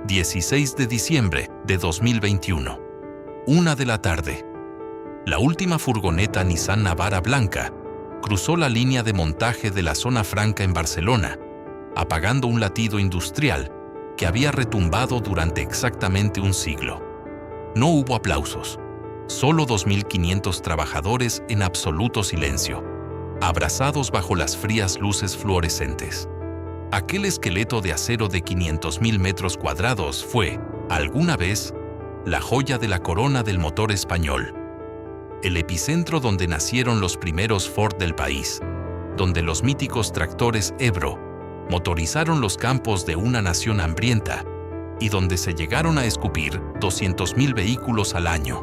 16 de diciembre de 2021. 1 de la tarde. La última furgoneta Nissan Navara blanca cruzó la línea de montaje de la zona franca en Barcelona, apagando un latido industrial que había retumbado durante exactamente un siglo. No hubo aplausos, solo 2.500 trabajadores en absoluto silencio, abrazados bajo las frías luces fluorescentes. Aquel esqueleto de acero de 500.000 metros cuadrados fue, alguna vez, la joya de la corona del motor español. El epicentro donde nacieron los primeros Ford del país, donde los míticos tractores Ebro motorizaron los campos de una nación hambrienta y donde se llegaron a escupir 200.000 vehículos al año.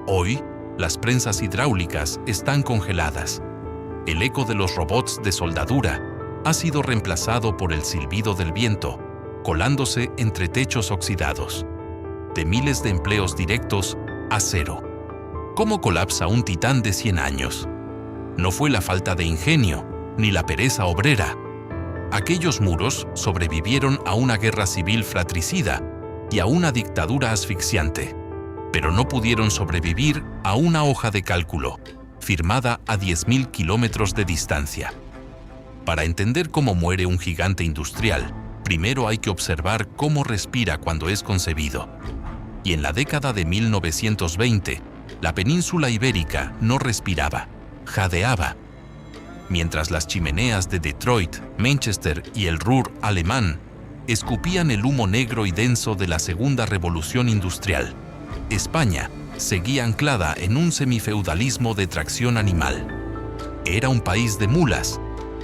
Hoy, las prensas hidráulicas están congeladas. El eco de los robots de soldadura ha sido reemplazado por el silbido del viento, colándose entre techos oxidados. De miles de empleos directos a cero. ¿Cómo colapsa un titán de 100 años? No fue la falta de ingenio, ni la pereza obrera. Aquellos muros sobrevivieron a una guerra civil fratricida y a una dictadura asfixiante, pero no pudieron sobrevivir a una hoja de cálculo, firmada a 10.000 kilómetros de distancia. Para entender cómo muere un gigante industrial, primero hay que observar cómo respira cuando es concebido. Y en la década de 1920, la península ibérica no respiraba, jadeaba. Mientras las chimeneas de Detroit, Manchester y el Ruhr alemán escupían el humo negro y denso de la Segunda Revolución Industrial, España seguía anclada en un semifeudalismo de tracción animal. Era un país de mulas,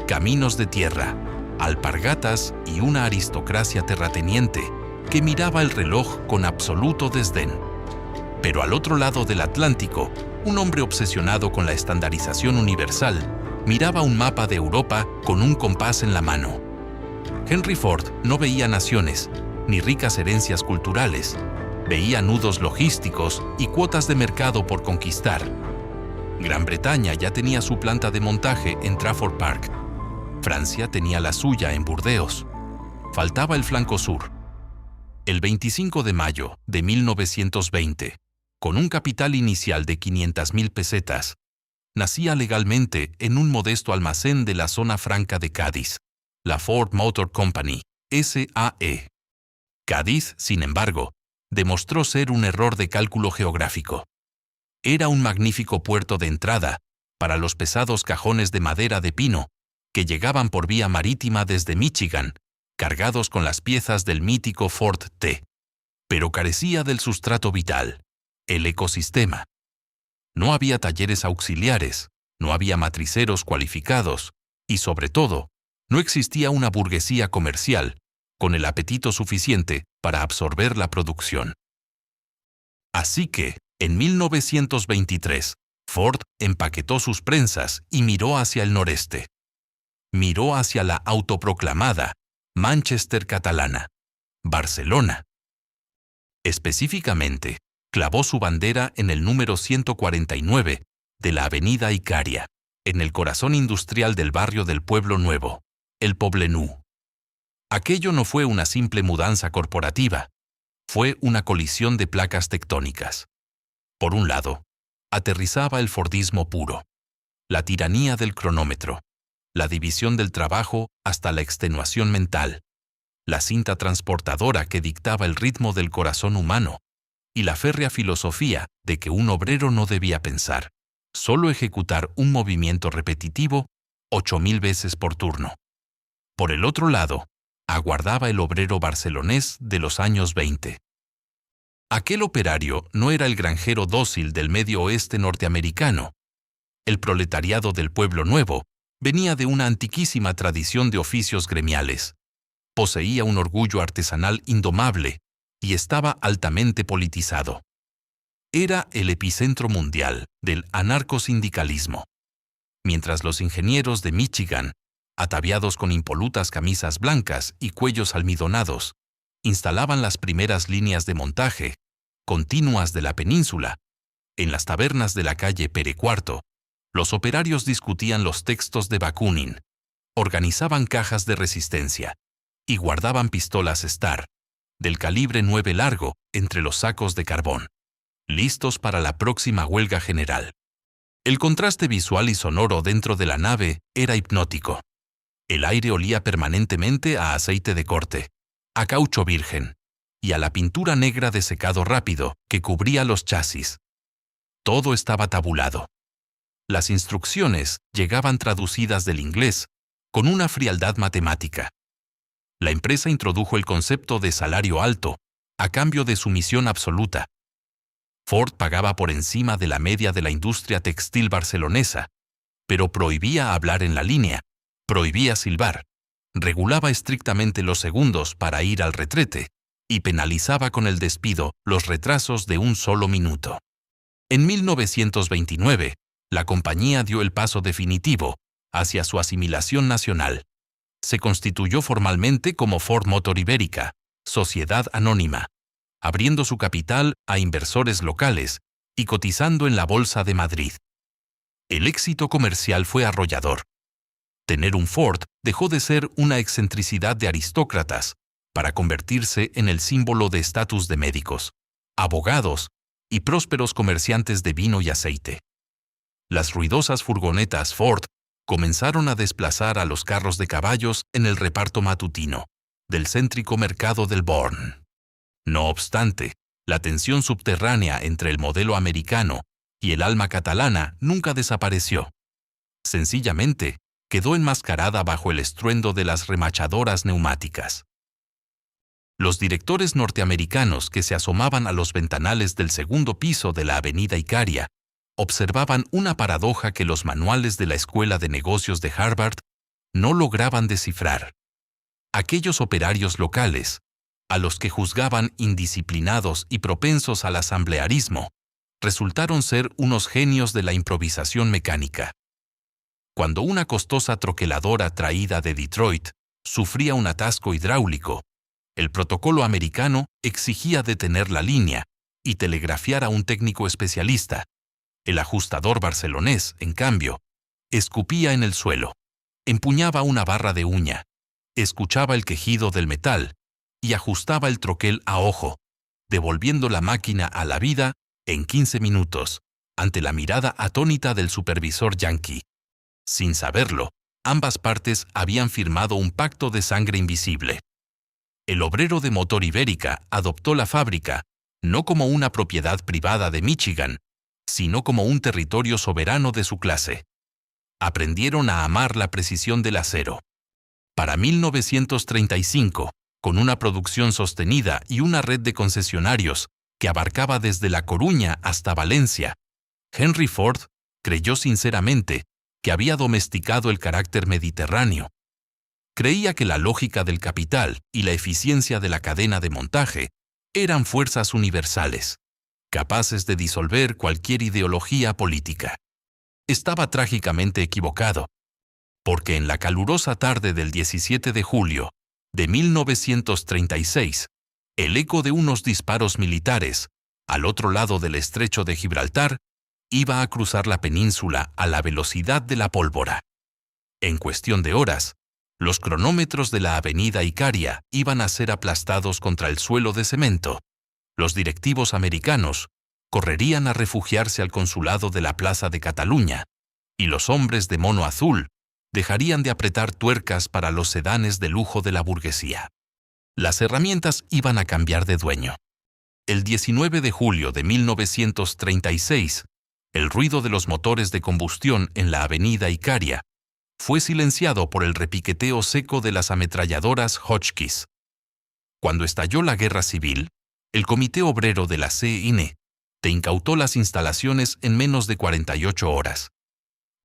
caminos de tierra, alpargatas y una aristocracia terrateniente que miraba el reloj con absoluto desdén. Pero al otro lado del Atlántico, un hombre obsesionado con la estandarización universal miraba un mapa de Europa con un compás en la mano. Henry Ford no veía naciones, ni ricas herencias culturales, veía nudos logísticos y cuotas de mercado por conquistar. Gran Bretaña ya tenía su planta de montaje en Trafford Park. Francia tenía la suya en Burdeos. Faltaba el flanco sur. El 25 de mayo de 1920, con un capital inicial de 500.000 pesetas, nacía legalmente en un modesto almacén de la zona franca de Cádiz, la Ford Motor Company, SAE. Cádiz, sin embargo, demostró ser un error de cálculo geográfico. Era un magnífico puerto de entrada para los pesados cajones de madera de pino que llegaban por vía marítima desde Michigan, cargados con las piezas del mítico Ford T. Pero carecía del sustrato vital, el ecosistema. No había talleres auxiliares, no había matriceros cualificados y, sobre todo, no existía una burguesía comercial con el apetito suficiente para absorber la producción. Así que, en 1923, Ford empaquetó sus prensas y miró hacia el noreste. Miró hacia la autoproclamada Manchester catalana, Barcelona. Específicamente, clavó su bandera en el número 149 de la avenida Icaria, en el corazón industrial del barrio del Pueblo Nuevo, el Poblenou. Aquello no fue una simple mudanza corporativa, fue una colisión de placas tectónicas. Por un lado, aterrizaba el fordismo puro, la tiranía del cronómetro, la división del trabajo hasta la extenuación mental, la cinta transportadora que dictaba el ritmo del corazón humano y la férrea filosofía de que un obrero no debía pensar, solo ejecutar un movimiento repetitivo 8.000 veces por turno. Por el otro lado, aguardaba el obrero barcelonés de los años 20. Aquel operario no era el granjero dócil del medio oeste norteamericano. El proletariado del Pueblo Nuevo venía de una antiquísima tradición de oficios gremiales. Poseía un orgullo artesanal indomable y estaba altamente politizado. Era el epicentro mundial del anarcosindicalismo. Mientras los ingenieros de Michigan, ataviados con impolutas camisas blancas y cuellos almidonados, instalaban las primeras líneas de montaje, continuas de la península, en las tabernas de la calle Pere IV, los operarios discutían los textos de Bakunin, organizaban cajas de resistencia y guardaban pistolas Star, del calibre 9 largo, entre los sacos de carbón, listos para la próxima huelga general. El contraste visual y sonoro dentro de la nave era hipnótico. El aire olía permanentemente a aceite de corte, a caucho virgen y a la pintura negra de secado rápido que cubría los chasis. Todo estaba tabulado. Las instrucciones llegaban traducidas del inglés con una frialdad matemática. La empresa introdujo el concepto de salario alto a cambio de sumisión absoluta. Ford pagaba por encima de la media de la industria textil barcelonesa, pero prohibía hablar en la línea, prohibía silbar, regulaba estrictamente los segundos para ir al retrete y penalizaba con el despido los retrasos de un solo minuto. En 1929, la compañía dio el paso definitivo hacia su asimilación nacional. Se constituyó formalmente como Ford Motor Ibérica, sociedad anónima, abriendo su capital a inversores locales y cotizando en la Bolsa de Madrid. El éxito comercial fue arrollador. Tener un Ford dejó de ser una excentricidad de aristócratas para convertirse en el símbolo de estatus de médicos, abogados y prósperos comerciantes de vino y aceite. Las ruidosas furgonetas Ford comenzaron a desplazar a los carros de caballos en el reparto matutino del céntrico mercado del Born. No obstante, la tensión subterránea entre el modelo americano y el alma catalana nunca desapareció. Sencillamente, quedó enmascarada bajo el estruendo de las remachadoras neumáticas. Los directores norteamericanos que se asomaban a los ventanales del segundo piso de la avenida Icària observaban una paradoja que los manuales de la Escuela de Negocios de Harvard no lograban descifrar. Aquellos operarios locales, a los que juzgaban indisciplinados y propensos al asamblearismo, resultaron ser unos genios de la improvisación mecánica. Cuando una costosa troqueladora traída de Detroit sufría un atasco hidráulico, el protocolo americano exigía detener la línea y telegrafiar a un técnico especialista. El ajustador barcelonés, en cambio, escupía en el suelo, empuñaba una barra de uña, escuchaba el quejido del metal y ajustaba el troquel a ojo, devolviendo la máquina a la vida en 15 minutos, ante la mirada atónita del supervisor yanqui. Sin saberlo, ambas partes habían firmado un pacto de sangre invisible. El obrero de Motor Ibérica adoptó la fábrica no como una propiedad privada de Michigan, sino como un territorio soberano de su clase. Aprendieron a amar la precisión del acero. Para 1935, con una producción sostenida y una red de concesionarios que abarcaba desde La Coruña hasta Valencia, Henry Ford creyó sinceramente que había domesticado el carácter mediterráneo. Creía que la lógica del capital y la eficiencia de la cadena de montaje eran fuerzas universales, capaces de disolver cualquier ideología política. Estaba trágicamente equivocado, porque en la calurosa tarde del 17 de julio de 1936, el eco de unos disparos militares, al otro lado del estrecho de Gibraltar, iba a cruzar la península a la velocidad de la pólvora. En cuestión de horas, los cronómetros de la avenida Icària iban a ser aplastados contra el suelo de cemento. Los directivos americanos correrían a refugiarse al consulado de la Plaza de Cataluña, y los hombres de mono azul dejarían de apretar tuercas para los sedanes de lujo de la burguesía. Las herramientas iban a cambiar de dueño. El 19 de julio de 1936, el ruido de los motores de combustión en la avenida Icària fue silenciado por el repiqueteo seco de las ametralladoras Hotchkiss. Cuando estalló la guerra civil, el Comité Obrero de la CNT incautó las instalaciones en menos de 48 horas.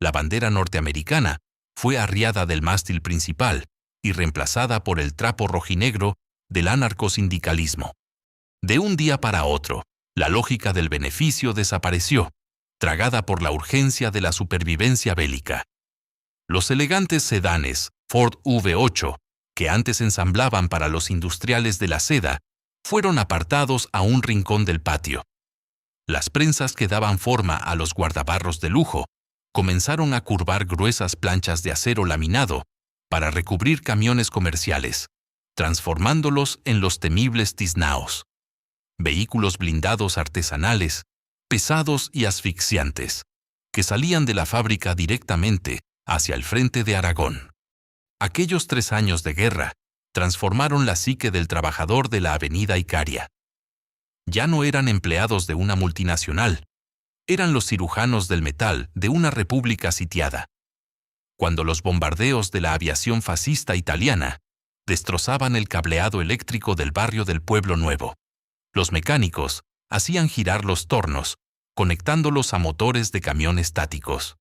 La bandera norteamericana fue arriada del mástil principal y reemplazada por el trapo rojinegro del anarcosindicalismo. De un día para otro, la lógica del beneficio desapareció, tragada por la urgencia de la supervivencia bélica. Los elegantes sedanes Ford V8, que antes ensamblaban para los industriales de la seda, fueron apartados a un rincón del patio. Las prensas que daban forma a los guardabarros de lujo comenzaron a curvar gruesas planchas de acero laminado para recubrir camiones comerciales, transformándolos en los temibles tiznaos. Vehículos blindados artesanales, pesados y asfixiantes, que salían de la fábrica directamente hacia el frente de Aragón. Aquellos 3 años de guerra transformaron la psique del trabajador de la avenida Icaria. Ya no eran empleados de una multinacional, eran los cirujanos del metal de una república sitiada. Cuando los bombardeos de la aviación fascista italiana destrozaban el cableado eléctrico del barrio del Pueblo Nuevo, los mecánicos hacían girar los tornos, conectándolos a motores de camión estáticos.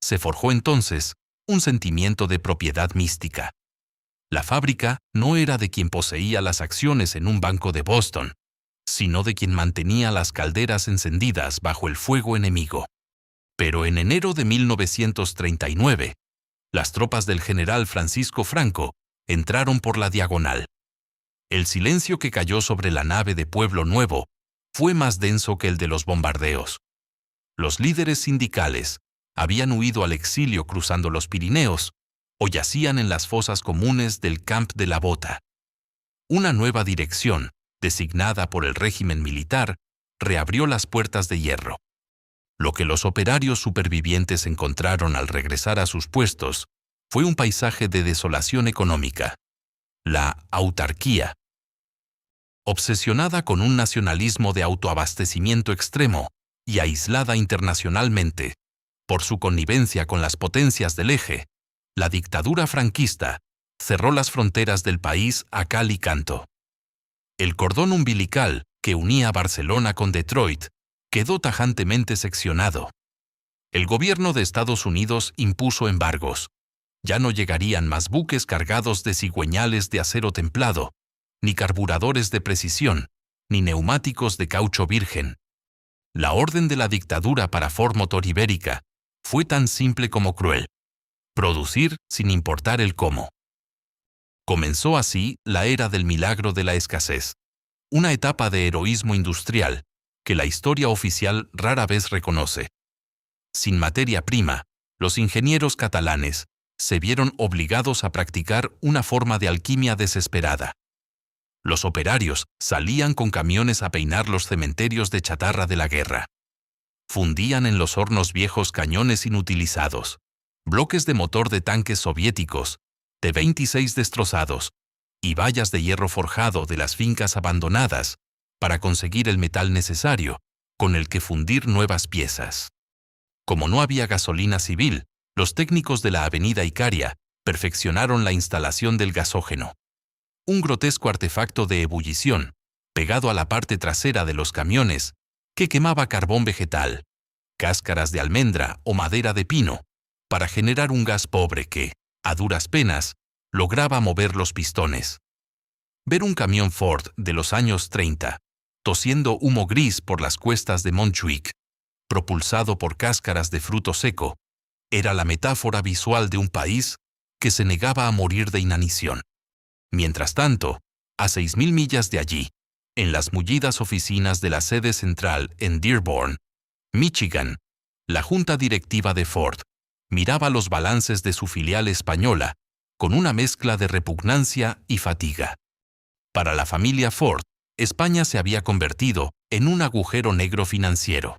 Se forjó entonces un sentimiento de propiedad mística. La fábrica no era de quien poseía las acciones en un banco de Boston, sino de quien mantenía las calderas encendidas bajo el fuego enemigo. Pero en enero de 1939, las tropas del general Francisco Franco entraron por la diagonal. El silencio que cayó sobre la nave de Pueblo Nuevo fue más denso que el de los bombardeos. Los líderes sindicales habían huido al exilio cruzando los Pirineos o yacían en las fosas comunes del Camp de la Bota. Una nueva dirección, designada por el régimen militar, reabrió las puertas de hierro. Lo que los operarios supervivientes encontraron al regresar a sus puestos fue un paisaje de desolación económica. La autarquía. Obsesionada con un nacionalismo de autoabastecimiento extremo y aislada internacionalmente, por su connivencia con las potencias del eje, la dictadura franquista cerró las fronteras del país a cal y canto. El cordón umbilical que unía Barcelona con Detroit quedó tajantemente seccionado. El gobierno de Estados Unidos impuso embargos. Ya no llegarían más buques cargados de cigüeñales de acero templado, ni carburadores de precisión, ni neumáticos de caucho virgen. La orden de la dictadura para Ford Motor Ibérica fue tan simple como cruel: producir sin importar el cómo. Comenzó así la era del milagro de la escasez, una etapa de heroísmo industrial que la historia oficial rara vez reconoce. Sin materia prima, los ingenieros catalanes se vieron obligados a practicar una forma de alquimia desesperada. Los operarios salían con camiones a peinar los cementerios de chatarra de la guerra. Fundían en los hornos viejos cañones inutilizados, bloques de motor de tanques soviéticos, T-26 destrozados, y vallas de hierro forjado de las fincas abandonadas para conseguir el metal necesario con el que fundir nuevas piezas. Como no había gasolina civil, los técnicos de la avenida Icaria perfeccionaron la instalación del gasógeno, un grotesco artefacto de ebullición pegado a la parte trasera de los camiones que quemaba carbón vegetal, cáscaras de almendra o madera de pino para generar un gas pobre que, a duras penas, lograba mover los pistones. Ver un camión Ford de los años 30 tosiendo humo gris por las cuestas de Montjuic, propulsado por cáscaras de fruto seco, era la metáfora visual de un país que se negaba a morir de inanición. Mientras tanto, a 6.000 millas de allí, en las mullidas oficinas de la sede central en Dearborn, Michigan, la junta directiva de Ford miraba los balances de su filial española con una mezcla de repugnancia y fatiga. Para la familia Ford, España se había convertido en un agujero negro financiero.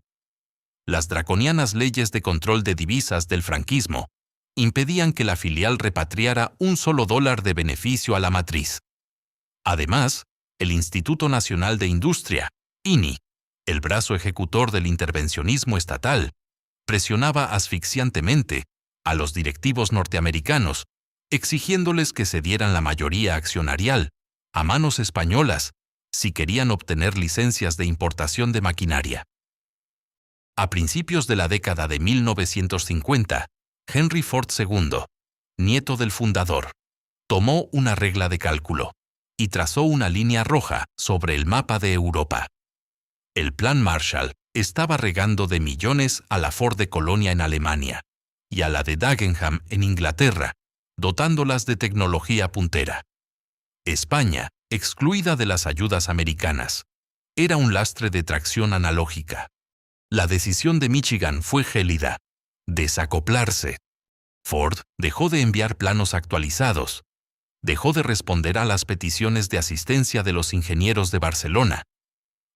Las draconianas leyes de control de divisas del franquismo impedían que la filial repatriara un solo dólar de beneficio a la matriz. Además, el Instituto Nacional de Industria, INI, el brazo ejecutor del intervencionismo estatal, presionaba asfixiantemente a los directivos norteamericanos, exigiéndoles que cedieran la mayoría accionarial a manos españolas si querían obtener licencias de importación de maquinaria. A principios de la década de 1950, Henry Ford II, nieto del fundador, tomó una regla de cálculo y trazó una línea roja sobre el mapa de Europa. El Plan Marshall estaba regando de millones a la Ford de Colonia en Alemania y a la de Dagenham en Inglaterra, dotándolas de tecnología puntera. España, excluida de las ayudas americanas, era un lastre de tracción analógica. La decisión de Michigan fue gélida: desacoplarse. Ford dejó de enviar planos actualizados, dejó de responder a las peticiones de asistencia de los ingenieros de Barcelona.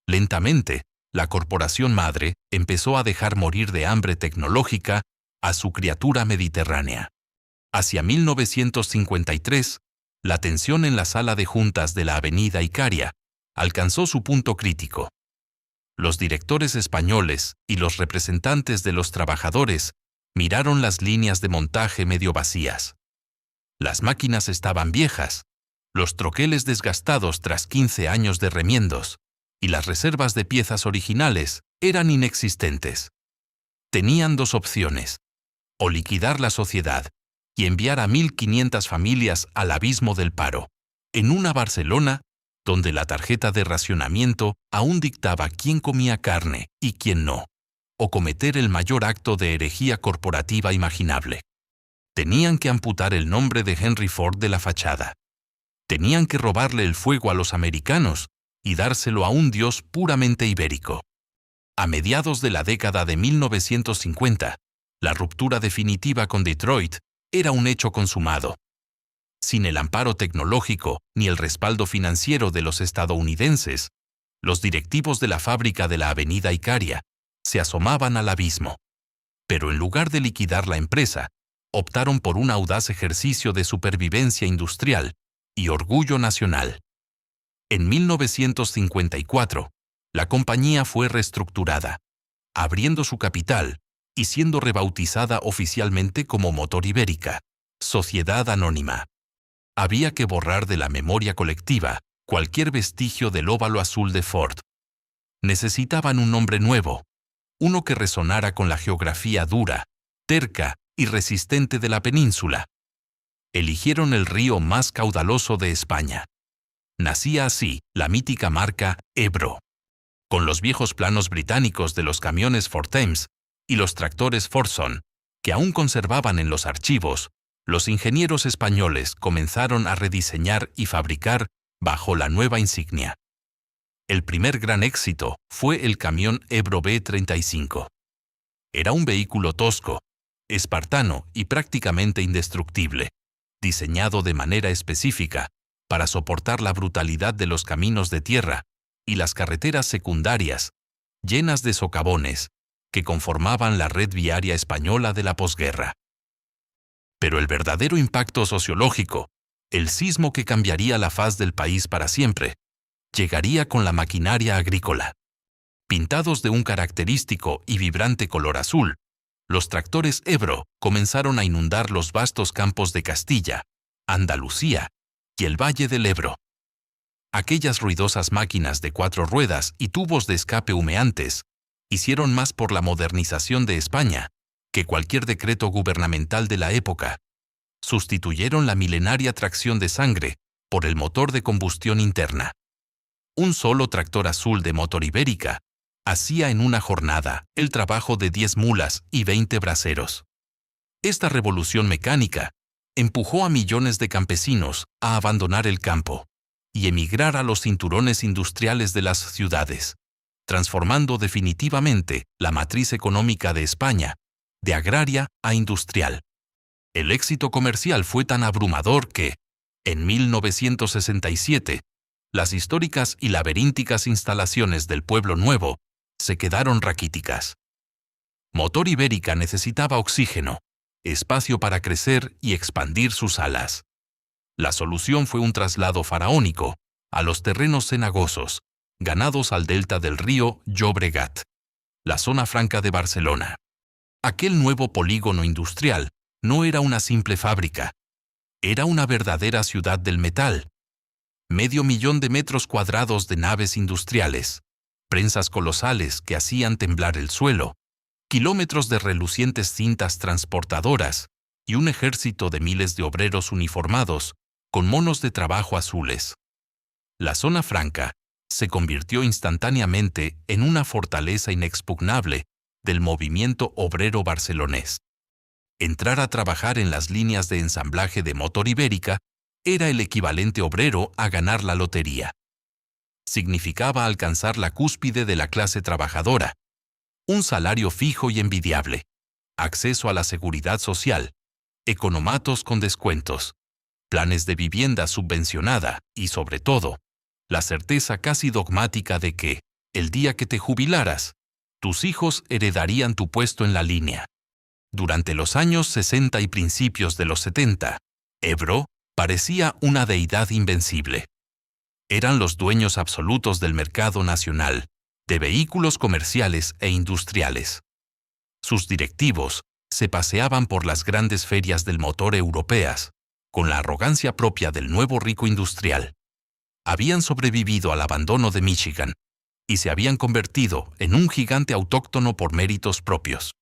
Lentamente, la corporación madre empezó a dejar morir de hambre tecnológica a su criatura mediterránea. Hacia 1953, la tensión en la sala de juntas de la Avenida Icaria alcanzó su punto crítico. Los directores españoles y los representantes de los trabajadores miraron las líneas de montaje medio vacías. Las máquinas estaban viejas, los troqueles desgastados tras 15 años de remiendos, y las reservas de piezas originales eran inexistentes. Tenían dos opciones: o liquidar la sociedad y enviar a 1.500 familias al abismo del paro, en una Barcelona donde la tarjeta de racionamiento aún dictaba quién comía carne y quién no, o cometer el mayor acto de herejía corporativa imaginable. Tenían que amputar el nombre de Henry Ford de la fachada. Tenían que robarle el fuego a los americanos y dárselo a un dios puramente ibérico. A mediados de la década de 1950, la ruptura definitiva con Detroit era un hecho consumado. Sin el amparo tecnológico ni el respaldo financiero de los estadounidenses, los directivos de la fábrica de la Avenida Icaria se asomaban al abismo. Pero en lugar de liquidar la empresa, optaron por un audaz ejercicio de supervivencia industrial y orgullo nacional. En 1954, la compañía fue reestructurada, abriendo su capital y siendo rebautizada oficialmente como Motor Ibérica, Sociedad Anónima. Había que borrar de la memoria colectiva cualquier vestigio del óvalo azul de Ford. Necesitaban un nombre nuevo, uno que resonara con la geografía dura, terca y resistente de la península. Eligieron el río más caudaloso de España. Nacía así la mítica marca Ebro. Con los viejos planos británicos de los camiones Ford Thames y los tractores Fordson, que aún conservaban en los archivos, los ingenieros españoles comenzaron a rediseñar y fabricar bajo la nueva insignia. El primer gran éxito fue el camión Ebro B35. Era un vehículo tosco, espartano y prácticamente indestructible, diseñado de manera específica para soportar la brutalidad de los caminos de tierra y las carreteras secundarias, llenas de socavones, que conformaban la red viaria española de la posguerra. Pero el verdadero impacto sociológico, el sismo que cambiaría la faz del país para siempre, llegaría con la maquinaria agrícola. Pintados de un característico y vibrante color azul, los tractores Ebro comenzaron a inundar los vastos campos de Castilla, Andalucía y el Valle del Ebro. Aquellas ruidosas máquinas de 4 ruedas y tubos de escape humeantes hicieron más por la modernización de España que cualquier decreto gubernamental de la época. Sustituyeron la milenaria tracción de sangre por el motor de combustión interna. Un solo tractor azul de Motor Ibérica hacía en una jornada el trabajo de 10 mulas y 20 braceros. Esta revolución mecánica empujó a millones de campesinos a abandonar el campo y emigrar a los cinturones industriales de las ciudades, transformando definitivamente la matriz económica de España de agraria a industrial. El éxito comercial fue tan abrumador que, en 1967, las históricas y laberínticas instalaciones del Pueblo Nuevo se quedaron raquíticas. Motor Ibérica necesitaba oxígeno, espacio para crecer y expandir sus alas. La solución fue un traslado faraónico a los terrenos cenagosos, ganados al delta del río Llobregat, la zona franca de Barcelona. Aquel nuevo polígono industrial no era una simple fábrica, era una verdadera ciudad del metal. 500,000 de metros cuadrados de naves industriales, prensas colosales que hacían temblar el suelo, kilómetros de relucientes cintas transportadoras y un ejército de miles de obreros uniformados con monos de trabajo azules. La zona franca se convirtió instantáneamente en una fortaleza inexpugnable del movimiento obrero barcelonés. Entrar a trabajar en las líneas de ensamblaje de Motor Ibérica era el equivalente obrero a ganar la lotería. Significaba alcanzar la cúspide de la clase trabajadora, un salario fijo y envidiable, acceso a la seguridad social, economatos con descuentos, planes de vivienda subvencionada y, sobre todo, la certeza casi dogmática de que, el día que te jubilaras, tus hijos heredarían tu puesto en la línea. Durante los años 60 y principios de los 70, Ebro parecía una deidad invencible. Eran los dueños absolutos del mercado nacional, de vehículos comerciales e industriales. Sus directivos se paseaban por las grandes ferias del motor europeas, con la arrogancia propia del nuevo rico industrial. Habían sobrevivido al abandono de Michigan y se habían convertido en un gigante autóctono por méritos propios.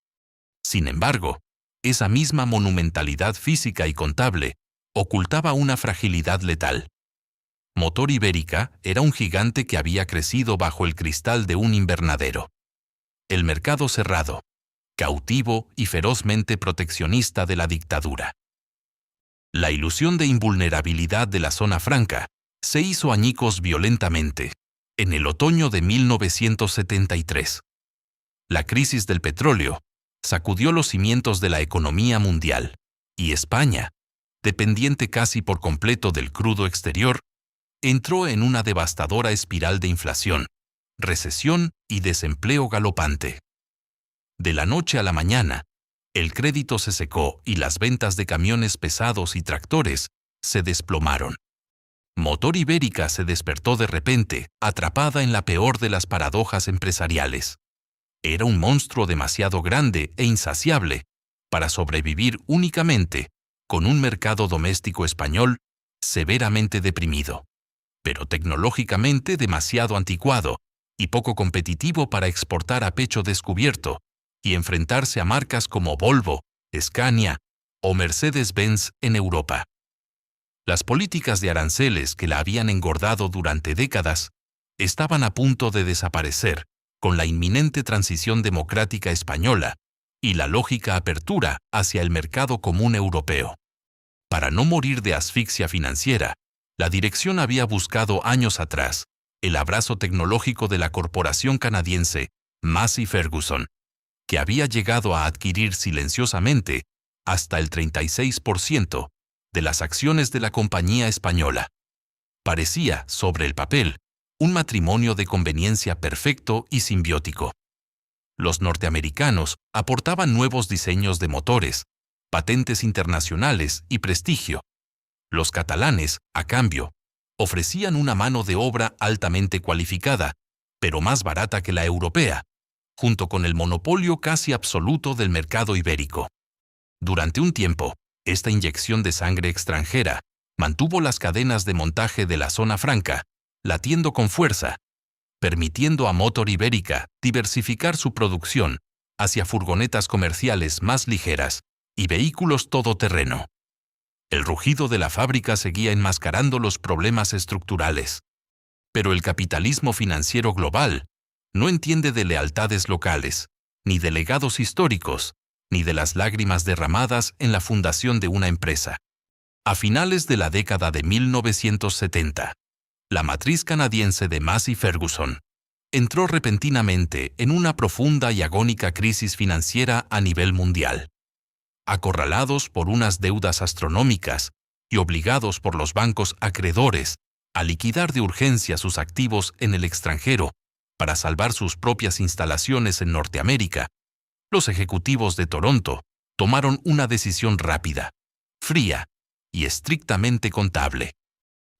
Sin embargo, esa misma monumentalidad física y contable ocultaba una fragilidad letal. Motor Ibérica era un gigante que había crecido bajo el cristal de un invernadero. El mercado cerrado, cautivo y ferozmente proteccionista de la dictadura. La ilusión de invulnerabilidad de la zona franca se hizo añicos violentamente, en el otoño de 1973. La crisis del petróleo sacudió los cimientos de la economía mundial, y España, dependiente casi por completo del crudo exterior, entró en una devastadora espiral de inflación, recesión y desempleo galopante. De la noche a la mañana, el crédito se secó y las ventas de camiones pesados y tractores se desplomaron. Motor Ibérica se despertó de repente, atrapada en la peor de las paradojas empresariales. Era un monstruo demasiado grande e insaciable para sobrevivir únicamente con un mercado doméstico español severamente deprimido, pero tecnológicamente demasiado anticuado y poco competitivo para exportar a pecho descubierto y enfrentarse a marcas como Volvo, Scania o Mercedes-Benz en Europa. Las políticas de aranceles que la habían engordado durante décadas estaban a punto de desaparecer con la inminente transición democrática española y la lógica apertura hacia el mercado común europeo. Para no morir de asfixia financiera, la dirección había buscado años atrás el abrazo tecnológico de la corporación canadiense Massey Ferguson, que había llegado a adquirir silenciosamente hasta el 36% de las acciones de la compañía española. Parecía, sobre el papel, un matrimonio de conveniencia perfecto y simbiótico. Los norteamericanos aportaban nuevos diseños de motores, patentes internacionales y prestigio. Los catalanes, a cambio, ofrecían una mano de obra altamente cualificada, pero más barata que la europea, junto con el monopolio casi absoluto del mercado ibérico. Durante un tiempo, esta inyección de sangre extranjera mantuvo las cadenas de montaje de la zona franca latiendo con fuerza, permitiendo a Motor Ibérica diversificar su producción hacia furgonetas comerciales más ligeras y vehículos todoterreno. El rugido de la fábrica seguía enmascarando los problemas estructurales. Pero el capitalismo financiero global no entiende de lealtades locales, ni de legados históricos, ni de las lágrimas derramadas en la fundación de una empresa. A finales de la década de 1970, la matriz canadiense de Massey Ferguson entró repentinamente en una profunda y agónica crisis financiera a nivel mundial. Acorralados por unas deudas astronómicas y obligados por los bancos acreedores a liquidar de urgencia sus activos en el extranjero para salvar sus propias instalaciones en Norteamérica, los ejecutivos de Toronto tomaron una decisión rápida, fría y estrictamente contable.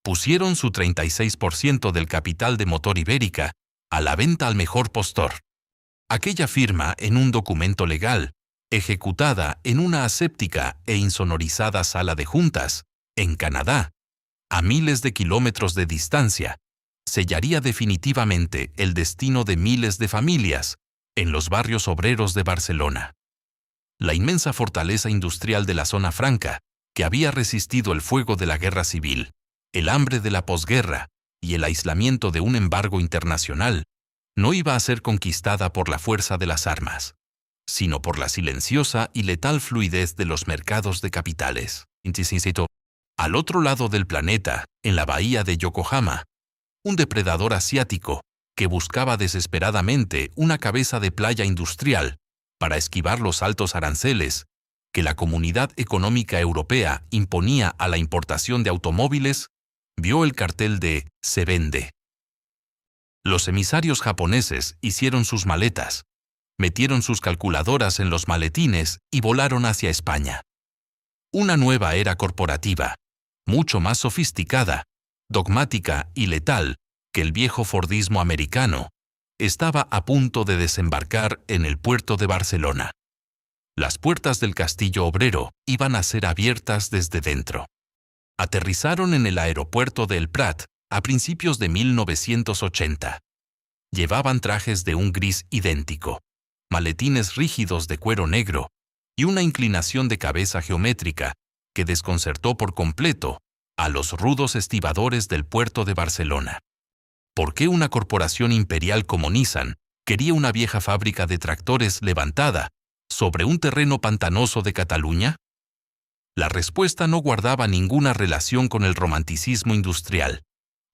Pusieron su 36% del capital de Motor Ibérica a la venta al mejor postor. Aquella firma en un documento legal, ejecutada en una aséptica e insonorizada sala de juntas, en Canadá, a miles de kilómetros de distancia, sellaría definitivamente el destino de miles de familias en los barrios obreros de Barcelona. La inmensa fortaleza industrial de la zona franca, que había resistido el fuego de la guerra civil, el hambre de la posguerra y el aislamiento de un embargo internacional, no iba a ser conquistada por la fuerza de las armas, sino por la silenciosa y letal fluidez de los mercados de capitales. Al otro lado del planeta, en la bahía de Yokohama, un depredador asiático que buscaba desesperadamente una cabeza de playa industrial para esquivar los altos aranceles que la Comunidad Económica Europea imponía a la importación de automóviles, vio el cartel de "Se vende". Los emisarios japoneses hicieron sus maletas, metieron sus calculadoras en los maletines y volaron hacia España. Una nueva era corporativa, mucho más sofisticada, dogmática y letal que el viejo Fordismo americano, estaba a punto de desembarcar en el puerto de Barcelona. Las puertas del Castillo Obrero iban a ser abiertas desde dentro. Aterrizaron en el aeropuerto de El Prat a principios de 1980. Llevaban trajes de un gris idéntico, maletines rígidos de cuero negro y una inclinación de cabeza geométrica que desconcertó por completo a los rudos estibadores del puerto de Barcelona. ¿Por qué una corporación imperial como Nissan quería una vieja fábrica de tractores levantada sobre un terreno pantanoso de Cataluña? La respuesta no guardaba ninguna relación con el romanticismo industrial,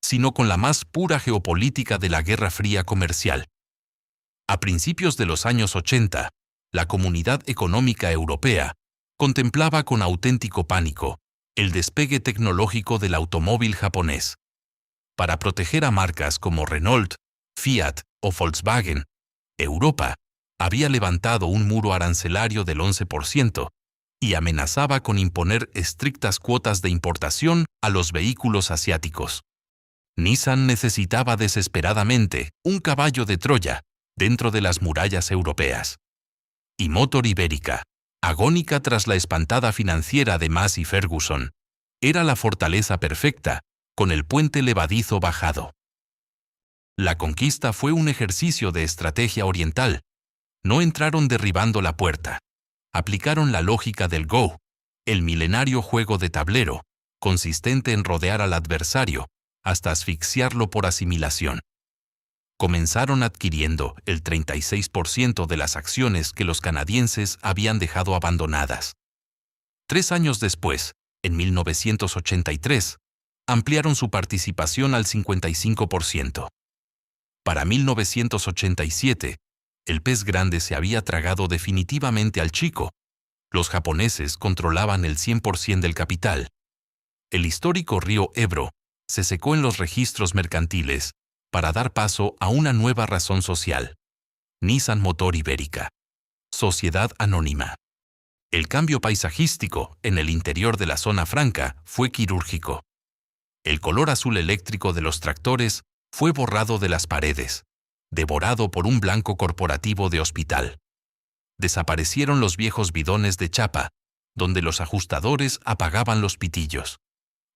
sino con la más pura geopolítica de la Guerra Fría comercial. A principios de los años 80, la Comunidad Económica Europea contemplaba con auténtico pánico el despegue tecnológico del automóvil japonés. Para proteger a marcas como Renault, Fiat o Volkswagen, Europa había levantado un muro arancelario del 11% y amenazaba con imponer estrictas cuotas de importación a los vehículos asiáticos. Nissan necesitaba desesperadamente un caballo de Troya dentro de las murallas europeas. Y Motor Ibérica, agónica tras la espantada financiera de Massey Ferguson, era la fortaleza perfecta, con el puente levadizo bajado. La conquista fue un ejercicio de estrategia oriental. No entraron derribando la puerta. Aplicaron la lógica del Go, el milenario juego de tablero, consistente en rodear al adversario hasta asfixiarlo por asimilación. Comenzaron adquiriendo el 36% de las acciones que los canadienses habían dejado abandonadas. 3 años después, en 1983, ampliaron su participación al 55%. Para 1987, el pez grande se había tragado definitivamente al chico. Los japoneses controlaban el 100% del capital. El histórico río Ebro se secó en los registros mercantiles para dar paso a una nueva razón social. Nissan Motor Ibérica. Sociedad anónima. El cambio paisajístico en el interior de la zona franca fue quirúrgico. El color azul eléctrico de los tractores fue borrado de las paredes, devorado por un blanco corporativo de hospital. Desaparecieron los viejos bidones de chapa, donde los ajustadores apagaban los pitillos.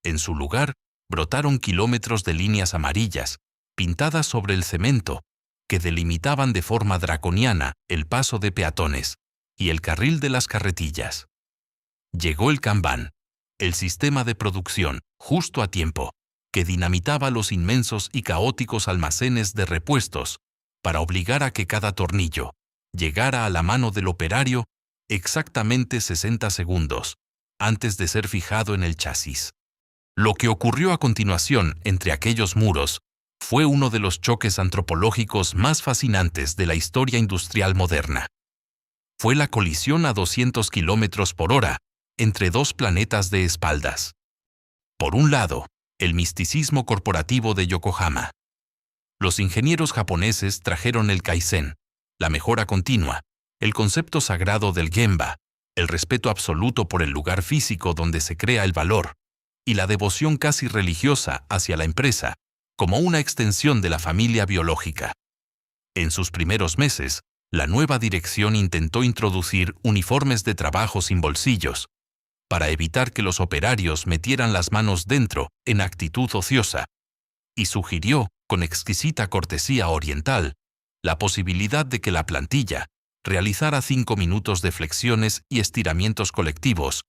En su lugar, brotaron kilómetros de líneas amarillas, pintadas sobre el cemento, que delimitaban de forma draconiana el paso de peatones y el carril de las carretillas. Llegó el Kanban, el sistema de producción, justo a tiempo, que dinamitaba los inmensos y caóticos almacenes de repuestos para obligar a que cada tornillo llegara a la mano del operario exactamente 60 segundos antes de ser fijado en el chasis. Lo que ocurrió a continuación entre aquellos muros fue uno de los choques antropológicos más fascinantes de la historia industrial moderna. Fue la colisión a 200 kilómetros por hora entre dos planetas de espaldas. Por un lado, el misticismo corporativo de Yokohama. Los ingenieros japoneses trajeron el Kaizen, la mejora continua, el concepto sagrado del Gemba, el respeto absoluto por el lugar físico donde se crea el valor, y la devoción casi religiosa hacia la empresa, como una extensión de la familia biológica. En sus primeros meses, la nueva dirección intentó introducir uniformes de trabajo sin bolsillos, para evitar que los operarios metieran las manos dentro en actitud ociosa, y sugirió, con exquisita cortesía oriental, la posibilidad de que la plantilla realizara 5 minutos de flexiones y estiramientos colectivos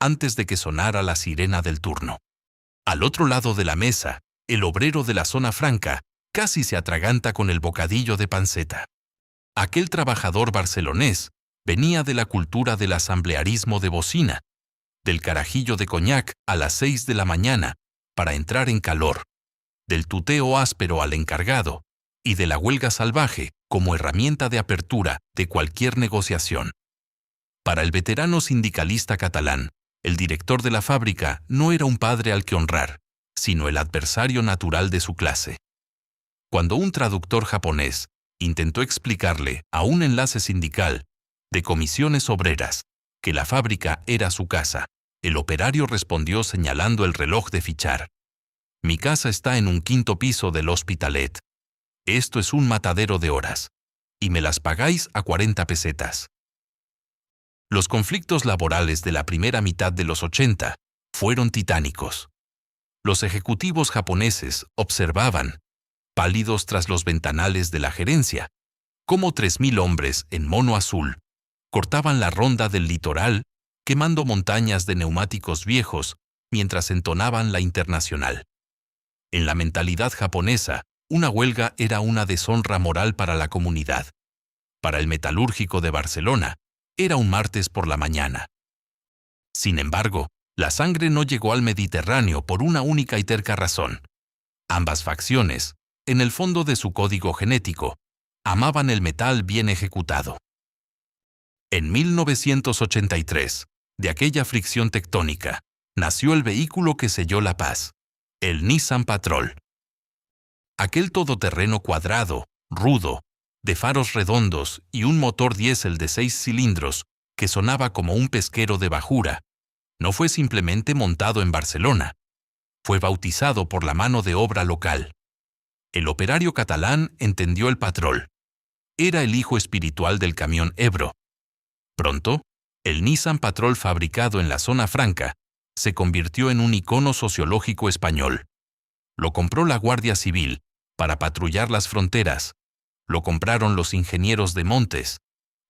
antes de que sonara la sirena del turno. Al otro lado de la mesa, el obrero de la zona franca casi se atraganta con el bocadillo de panceta. Aquel trabajador barcelonés venía de la cultura del asamblearismo de bocina, del carajillo de coñac a las 6 de la mañana para entrar en calor, del tuteo áspero al encargado y de la huelga salvaje como herramienta de apertura de cualquier negociación. Para el veterano sindicalista catalán, el director de la fábrica no era un padre al que honrar, sino el adversario natural de su clase. Cuando un traductor japonés intentó explicarle a un enlace sindical de comisiones obreras que la fábrica era su casa, el operario respondió señalando el reloj de fichar. Mi casa está en un 5º piso del Hospitalet. Esto es un matadero de horas, y me las pagáis a 40 pesetas. Los conflictos laborales de la primera mitad de los 80 fueron titánicos. Los ejecutivos japoneses observaban, pálidos tras los ventanales de la gerencia, cómo 3.000 hombres en mono azul cortaban la ronda del litoral quemando montañas de neumáticos viejos mientras entonaban la Internacional. En la mentalidad japonesa, una huelga era una deshonra moral para la comunidad. Para el metalúrgico de Barcelona, era un martes por la mañana. Sin embargo, la sangre no llegó al Mediterráneo por una única y terca razón. Ambas facciones, en el fondo de su código genético, amaban el metal bien ejecutado. En 1983, de aquella fricción tectónica, nació el vehículo que selló la paz, el Nissan Patrol. Aquel todoterreno cuadrado, rudo, de faros redondos y un motor diésel de 6 cilindros que sonaba como un pesquero de bajura, no fue simplemente montado en Barcelona, fue bautizado por la mano de obra local. El operario catalán entendió el Patrol. Era el hijo espiritual del camión Ebro. Pronto, el Nissan Patrol fabricado en la Zona Franca se convirtió en un icono sociológico español. Lo compró la Guardia Civil para patrullar las fronteras. Lo compraron los ingenieros de montes,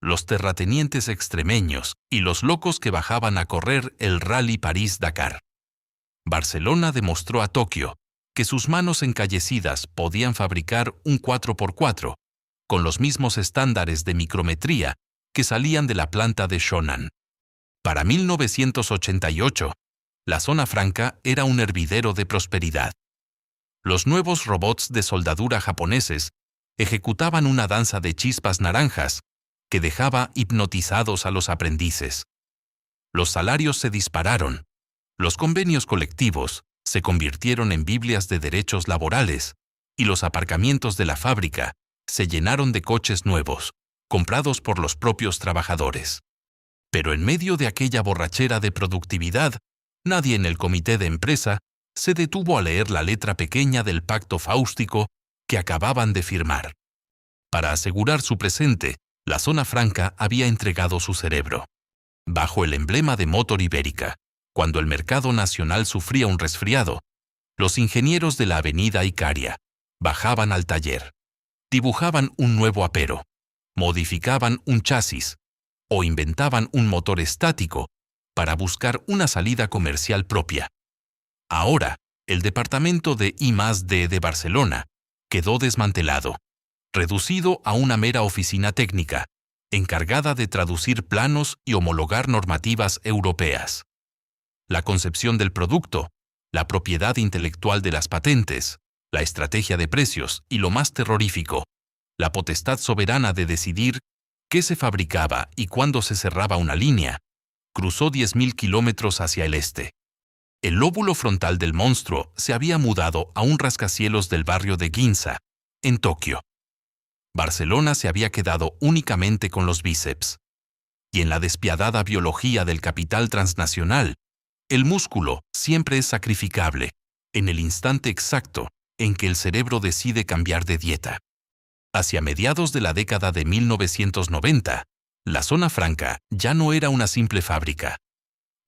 los terratenientes extremeños y los locos que bajaban a correr el Rally París-Dakar. Barcelona demostró a Tokio que sus manos encallecidas podían fabricar un 4x4 con los mismos estándares de micrometría que salían de la planta de Shonan. Para 1988, la Zona Franca era un hervidero de prosperidad. Los nuevos robots de soldadura japoneses ejecutaban una danza de chispas naranjas que dejaba hipnotizados a los aprendices. Los salarios se dispararon. Los convenios colectivos se convirtieron en Biblias de derechos laborales y los aparcamientos de la fábrica se llenaron de coches nuevos, comprados por los propios trabajadores. Pero en medio de aquella borrachera de productividad, nadie en el comité de empresa se detuvo a leer la letra pequeña del pacto fáustico que acababan de firmar. Para asegurar su presente, la Zona Franca había entregado su cerebro. Bajo el emblema de Motor Ibérica, cuando el mercado nacional sufría un resfriado, los ingenieros de la avenida Icaria bajaban al taller, dibujaban un nuevo apero, modificaban un chasis o inventaban un motor estático para buscar una salida comercial propia. Ahora, el departamento de I+D de Barcelona quedó desmantelado, reducido a una mera oficina técnica, encargada de traducir planos y homologar normativas europeas. La concepción del producto, la propiedad intelectual de las patentes, la estrategia de precios y lo más terrorífico, la potestad soberana de decidir qué se fabricaba y cuándo se cerraba una línea, cruzó 10.000 kilómetros hacia el este. El lóbulo frontal del monstruo se había mudado a un rascacielos del barrio de Ginza, en Tokio. Barcelona se había quedado únicamente con los bíceps. Y en la despiadada biología del capital transnacional, el músculo siempre es sacrificable, en el instante exacto en que el cerebro decide cambiar de dieta. Hacia mediados de la década de 1990, la Zona Franca ya no era una simple fábrica.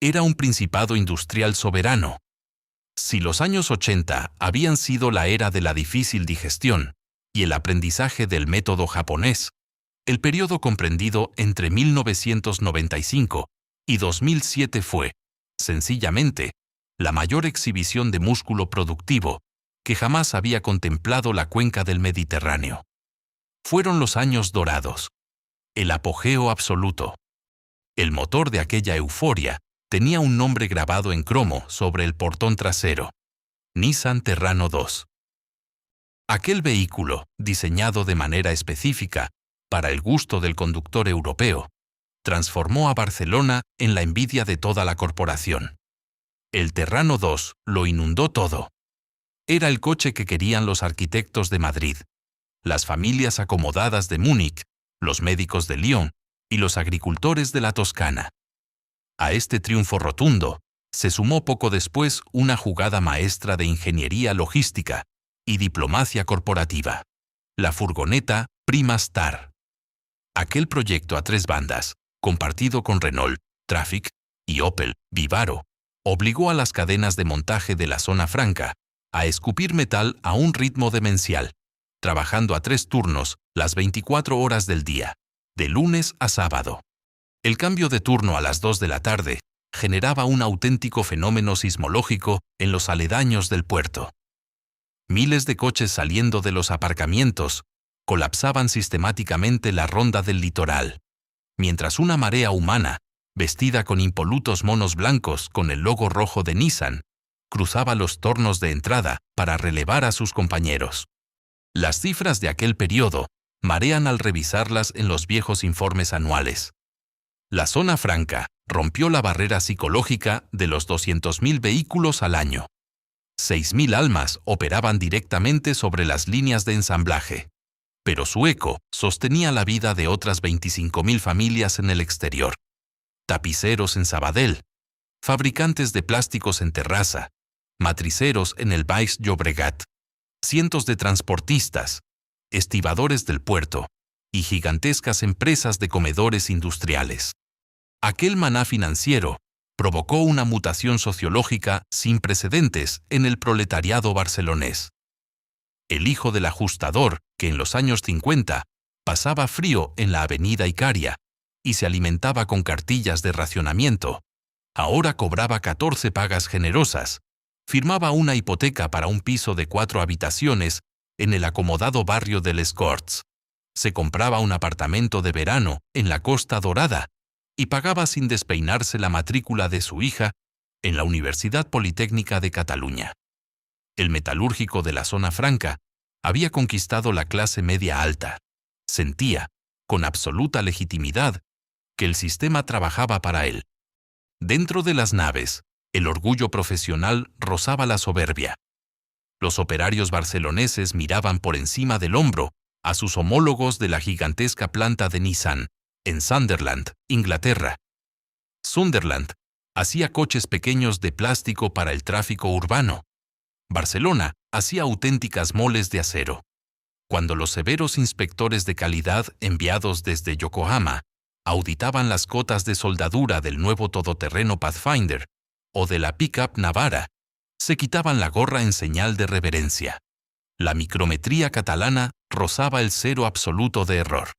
Era un principado industrial soberano. Si los años 80 habían sido la era de la difícil digestión y el aprendizaje del método japonés, el periodo comprendido entre 1995 y 2007 fue, sencillamente, la mayor exhibición de músculo productivo que jamás había contemplado la cuenca del Mediterráneo. Fueron los años dorados, el apogeo absoluto. El motor de aquella euforia tenía un nombre grabado en cromo sobre el portón trasero: Nissan Terrano 2. Aquel vehículo, diseñado de manera específica para el gusto del conductor europeo, transformó a Barcelona en la envidia de toda la corporación. El Terrano 2 lo inundó todo. Era el coche que querían los arquitectos de Madrid, las familias acomodadas de Múnich, los médicos de Lyon y los agricultores de la Toscana. A este triunfo rotundo se sumó poco después una jugada maestra de ingeniería logística y diplomacia corporativa: la furgoneta Prima Star. Aquel proyecto a tres bandas, compartido con Renault, Traffic y Opel Vivaro, obligó a las cadenas de montaje de la zona franca a escupir metal a un ritmo demencial, trabajando a 3 turnos las 24 horas del día, de lunes a sábado. El cambio de turno a las 2 de la tarde generaba un auténtico fenómeno sismológico en los aledaños del puerto. Miles de coches saliendo de los aparcamientos colapsaban sistemáticamente la ronda del litoral, mientras una marea humana, vestida con impolutos monos blancos con el logo rojo de Nissan, cruzaba los tornos de entrada para relevar a sus compañeros. Las cifras de aquel periodo marean al revisarlas en los viejos informes anuales. La zona franca rompió la barrera psicológica de los 200.000 vehículos al año. 6.000 almas operaban directamente sobre las líneas de ensamblaje, pero su eco sostenía la vida de otras 25.000 familias en el exterior. Tapiceros en Sabadell, fabricantes de plásticos en Terrassa, matriceros en el Baix Llobregat, cientos de transportistas, estibadores del puerto y gigantescas empresas de comedores industriales. Aquel maná financiero provocó una mutación sociológica sin precedentes en el proletariado barcelonés. El hijo del ajustador, que en los años 50 pasaba frío en la avenida Icària y se alimentaba con cartillas de racionamiento, ahora cobraba 14 pagas generosas, firmaba una hipoteca para un piso de 4 habitaciones en el acomodado barrio de Les Corts, se compraba un apartamento de verano en la Costa Dorada y pagaba sin despeinarse la matrícula de su hija en la Universidad Politécnica de Cataluña. El metalúrgico de la zona franca había conquistado la clase media alta. Sentía, con absoluta legitimidad, que el sistema trabajaba para él. Dentro de las naves, el orgullo profesional rozaba la soberbia. Los operarios barceloneses miraban por encima del hombro a sus homólogos de la gigantesca planta de Nissan, en Sunderland, Inglaterra. Sunderland hacía coches pequeños de plástico para el tráfico urbano. Barcelona hacía auténticas moles de acero. Cuando los severos inspectores de calidad enviados desde Yokohama auditaban las cotas de soldadura del nuevo todoterreno Pathfinder o de la pick-up Navara, se quitaban la gorra en señal de reverencia. La micrometría catalana rozaba el cero absoluto de error.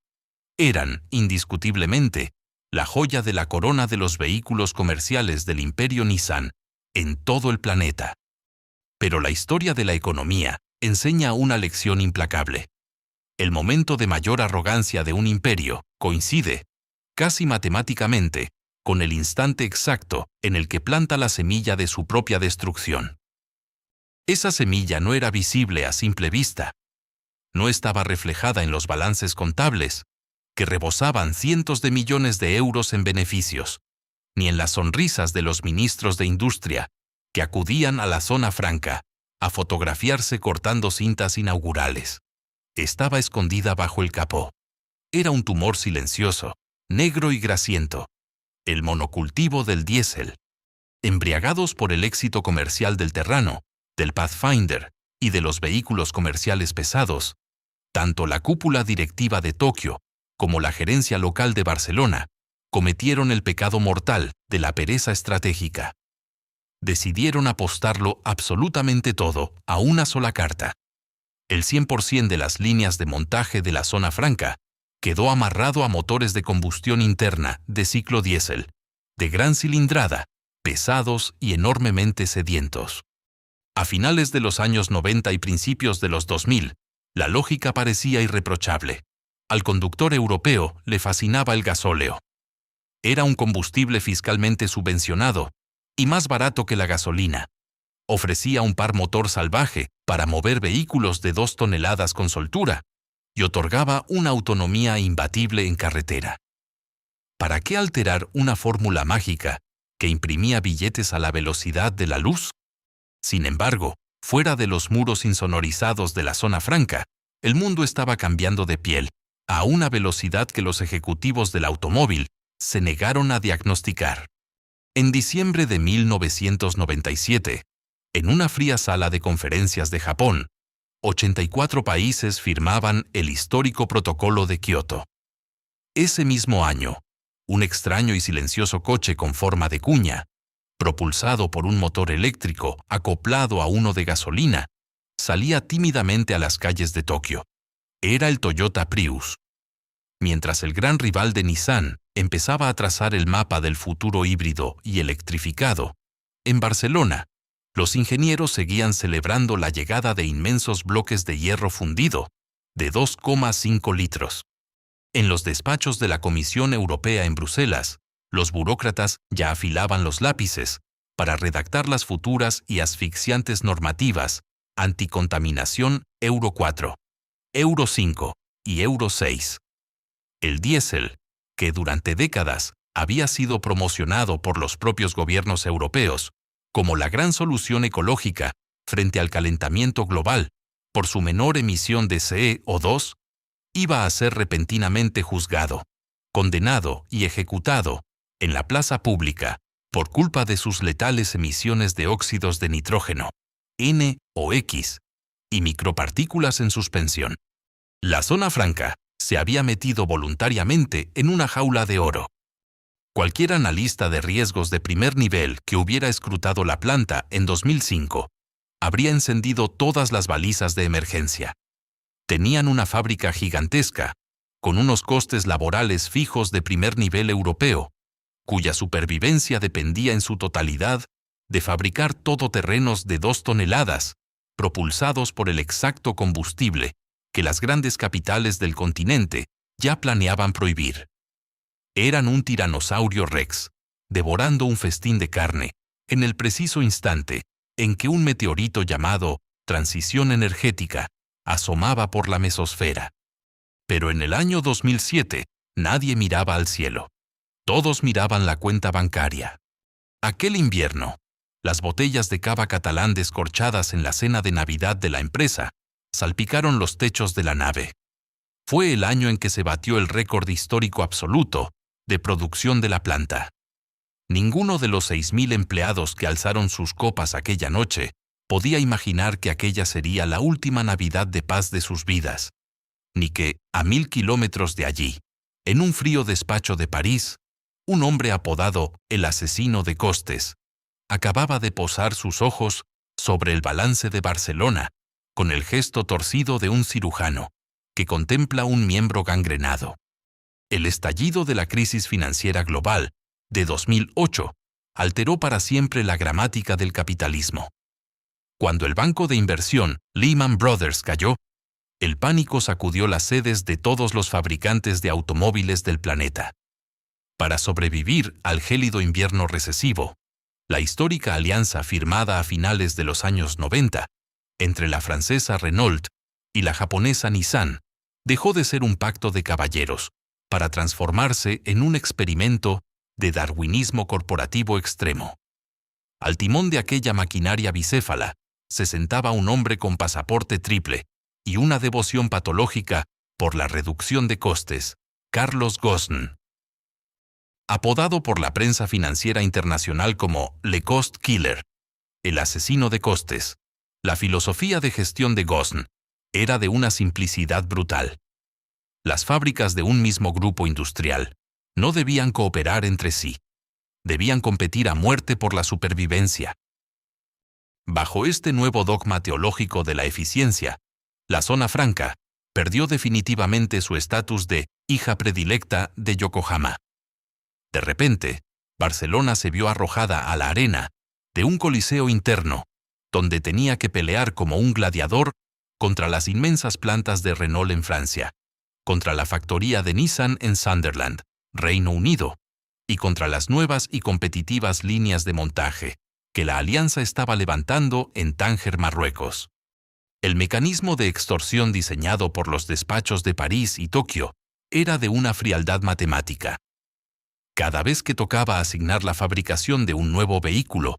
Eran, indiscutiblemente, la joya de la corona de los vehículos comerciales del imperio Nissan en todo el planeta. Pero la historia de la economía enseña una lección implacable. El momento de mayor arrogancia de un imperio coincide, casi matemáticamente, con el instante exacto en el que planta la semilla de su propia destrucción. Esa semilla no era visible a simple vista. No estaba reflejada en los balances contables, que rebosaban cientos de millones de euros en beneficios, ni en las sonrisas de los ministros de Industria, que acudían a la zona franca a fotografiarse cortando cintas inaugurales. Estaba escondida bajo el capó. Era un tumor silencioso, negro y grasiento, el monocultivo del diésel. Embriagados por el éxito comercial del Terrano, del Pathfinder y de los vehículos comerciales pesados, tanto la cúpula directiva de Tokio como la gerencia local de Barcelona cometieron el pecado mortal de la pereza estratégica. Decidieron apostarlo absolutamente todo a una sola carta. El 100% de las líneas de montaje de la zona franca quedó amarrado a motores de combustión interna de ciclo diésel, de gran cilindrada, pesados y enormemente sedientos. A finales de los años 90 y principios de los 2000, la lógica parecía irreprochable. Al conductor europeo le fascinaba el gasóleo. Era un combustible fiscalmente subvencionado y más barato que la gasolina. Ofrecía un par motor salvaje para mover vehículos de 2 toneladas con soltura y otorgaba una autonomía imbatible en carretera. ¿Para qué alterar una fórmula mágica que imprimía billetes a la velocidad de la luz? Sin embargo, fuera de los muros insonorizados de la zona franca, el mundo estaba cambiando de piel, a una velocidad que los ejecutivos del automóvil se negaron a diagnosticar. En diciembre de 1997, en una fría sala de conferencias de Japón, 84 países firmaban el histórico Protocolo de Kioto. Ese mismo año, un extraño y silencioso coche con forma de cuña, propulsado por un motor eléctrico acoplado a uno de gasolina, salía tímidamente a las calles de Tokio. Era el Toyota Prius. Mientras el gran rival de Nissan empezaba a trazar el mapa del futuro híbrido y electrificado, en Barcelona, los ingenieros seguían celebrando la llegada de inmensos bloques de hierro fundido, de 2,5 litros. En los despachos de la Comisión Europea en Bruselas, los burócratas ya afilaban los lápices para redactar las futuras y asfixiantes normativas anticontaminación Euro 4, Euro 5 y Euro 6. El diésel, que durante décadas había sido promocionado por los propios gobiernos europeos como la gran solución ecológica frente al calentamiento global por su menor emisión de CO2, iba a ser repentinamente juzgado, condenado y ejecutado en la plaza pública por culpa de sus letales emisiones de óxidos de nitrógeno, NOx, y micropartículas en suspensión. La zona franca se había metido voluntariamente en una jaula de oro. Cualquier analista de riesgos de primer nivel que hubiera escrutado la planta en 2005 habría encendido todas las balizas de emergencia. Tenían una fábrica gigantesca, con unos costes laborales fijos de primer nivel europeo, cuya supervivencia dependía en su totalidad de fabricar todoterrenos de 2 toneladas, propulsados por el exacto combustible que las grandes capitales del continente ya planeaban prohibir. Eran un tiranosaurio rex, devorando un festín de carne, en el preciso instante en que un meteorito llamado transición energética asomaba por la mesosfera. Pero en el año 2007, nadie miraba al cielo. Todos miraban la cuenta bancaria. Aquel invierno, las botellas de cava catalán descorchadas en la cena de Navidad de la empresa salpicaron los techos de la nave. Fue el año en que se batió el récord histórico absoluto de producción de la planta. Ninguno de los 6.000 empleados que alzaron sus copas aquella noche podía imaginar que aquella sería la última Navidad de paz de sus vidas, ni que, a 1.000 kilómetros de allí, en un frío despacho de París, un hombre apodado el asesino de costes acababa de posar sus ojos sobre el balance de Barcelona con el gesto torcido de un cirujano que contempla un miembro gangrenado. El estallido de la crisis financiera global de 2008 alteró para siempre la gramática del capitalismo. Cuando el banco de inversión Lehman Brothers cayó, el pánico sacudió las sedes de todos los fabricantes de automóviles del planeta. Para sobrevivir al gélido invierno recesivo, la histórica alianza firmada a finales de los años 90 entre la francesa Renault y la japonesa Nissan dejó de ser un pacto de caballeros para transformarse en un experimento de darwinismo corporativo extremo. Al timón de aquella maquinaria bicéfala se sentaba un hombre con pasaporte triple y una devoción patológica por la reducción de costes, Carlos Ghosn. Apodado por la prensa financiera internacional como Le Cost Killer, el asesino de costes, la filosofía de gestión de Ghosn era de una simplicidad brutal. Las fábricas de un mismo grupo industrial no debían cooperar entre sí. Debían competir a muerte por la supervivencia. Bajo este nuevo dogma teológico de la eficiencia, la zona franca perdió definitivamente su estatus de hija predilecta de Yokohama. De repente, Barcelona se vio arrojada a la arena de un coliseo interno, donde tenía que pelear como un gladiador contra las inmensas plantas de Renault en Francia, contra la factoría de Nissan en Sunderland, Reino Unido, y contra las nuevas y competitivas líneas de montaje que la alianza estaba levantando en Tánger, Marruecos. El mecanismo de extorsión diseñado por los despachos de París y Tokio era de una frialdad matemática. Cada vez que tocaba asignar la fabricación de un nuevo vehículo,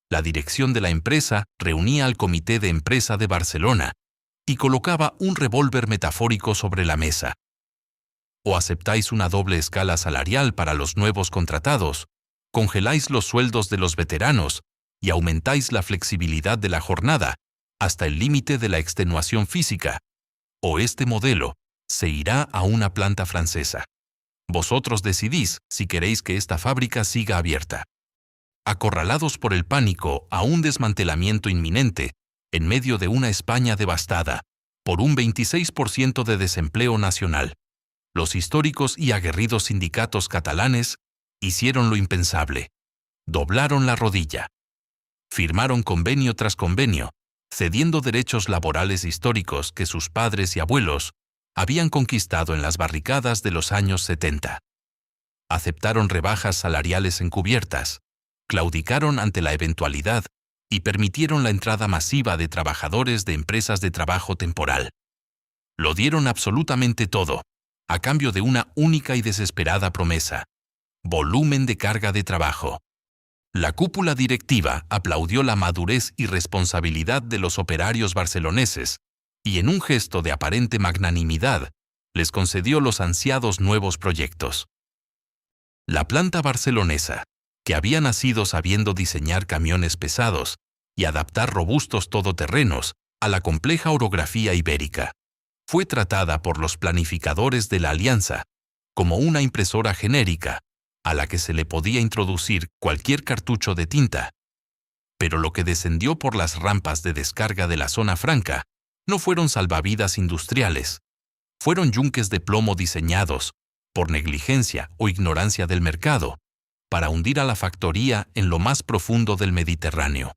la dirección de la empresa reunía al comité de empresa de Barcelona y colocaba un revólver metafórico sobre la mesa. O aceptáis una doble escala salarial para los nuevos contratados, congeláis los sueldos de los veteranos y aumentáis la flexibilidad de la jornada hasta el límite de la extenuación física, o este modelo se irá a una planta francesa. Vosotros decidís si queréis que esta fábrica siga abierta. Acorralados por el pánico a un desmantelamiento inminente, en medio de una España devastada, por un 26% de desempleo nacional, los históricos y aguerridos sindicatos catalanes hicieron lo impensable. Doblaron la rodilla. Firmaron convenio tras convenio, cediendo derechos laborales históricos que sus padres y abuelos habían conquistado en las barricadas de los años 70. Aceptaron rebajas salariales encubiertas, claudicaron ante la eventualidad y permitieron la entrada masiva de trabajadores de empresas de trabajo temporal. Lo dieron absolutamente todo, a cambio de una única y desesperada promesa: volumen de carga de trabajo. La cúpula directiva aplaudió la madurez y responsabilidad de los operarios barceloneses y, en un gesto de aparente magnanimidad, les concedió los ansiados nuevos proyectos. La planta barcelonesa, que había nacido sabiendo diseñar camiones pesados y adaptar robustos todoterrenos a la compleja orografía ibérica, fue tratada por los planificadores de la Alianza como una impresora genérica a la que se le podía introducir cualquier cartucho de tinta. Pero lo que descendió por las rampas de descarga de la zona franca no fueron salvavidas industriales, fueron yunques de plomo diseñados, por negligencia o ignorancia del mercado, para hundir a la factoría en lo más profundo del Mediterráneo.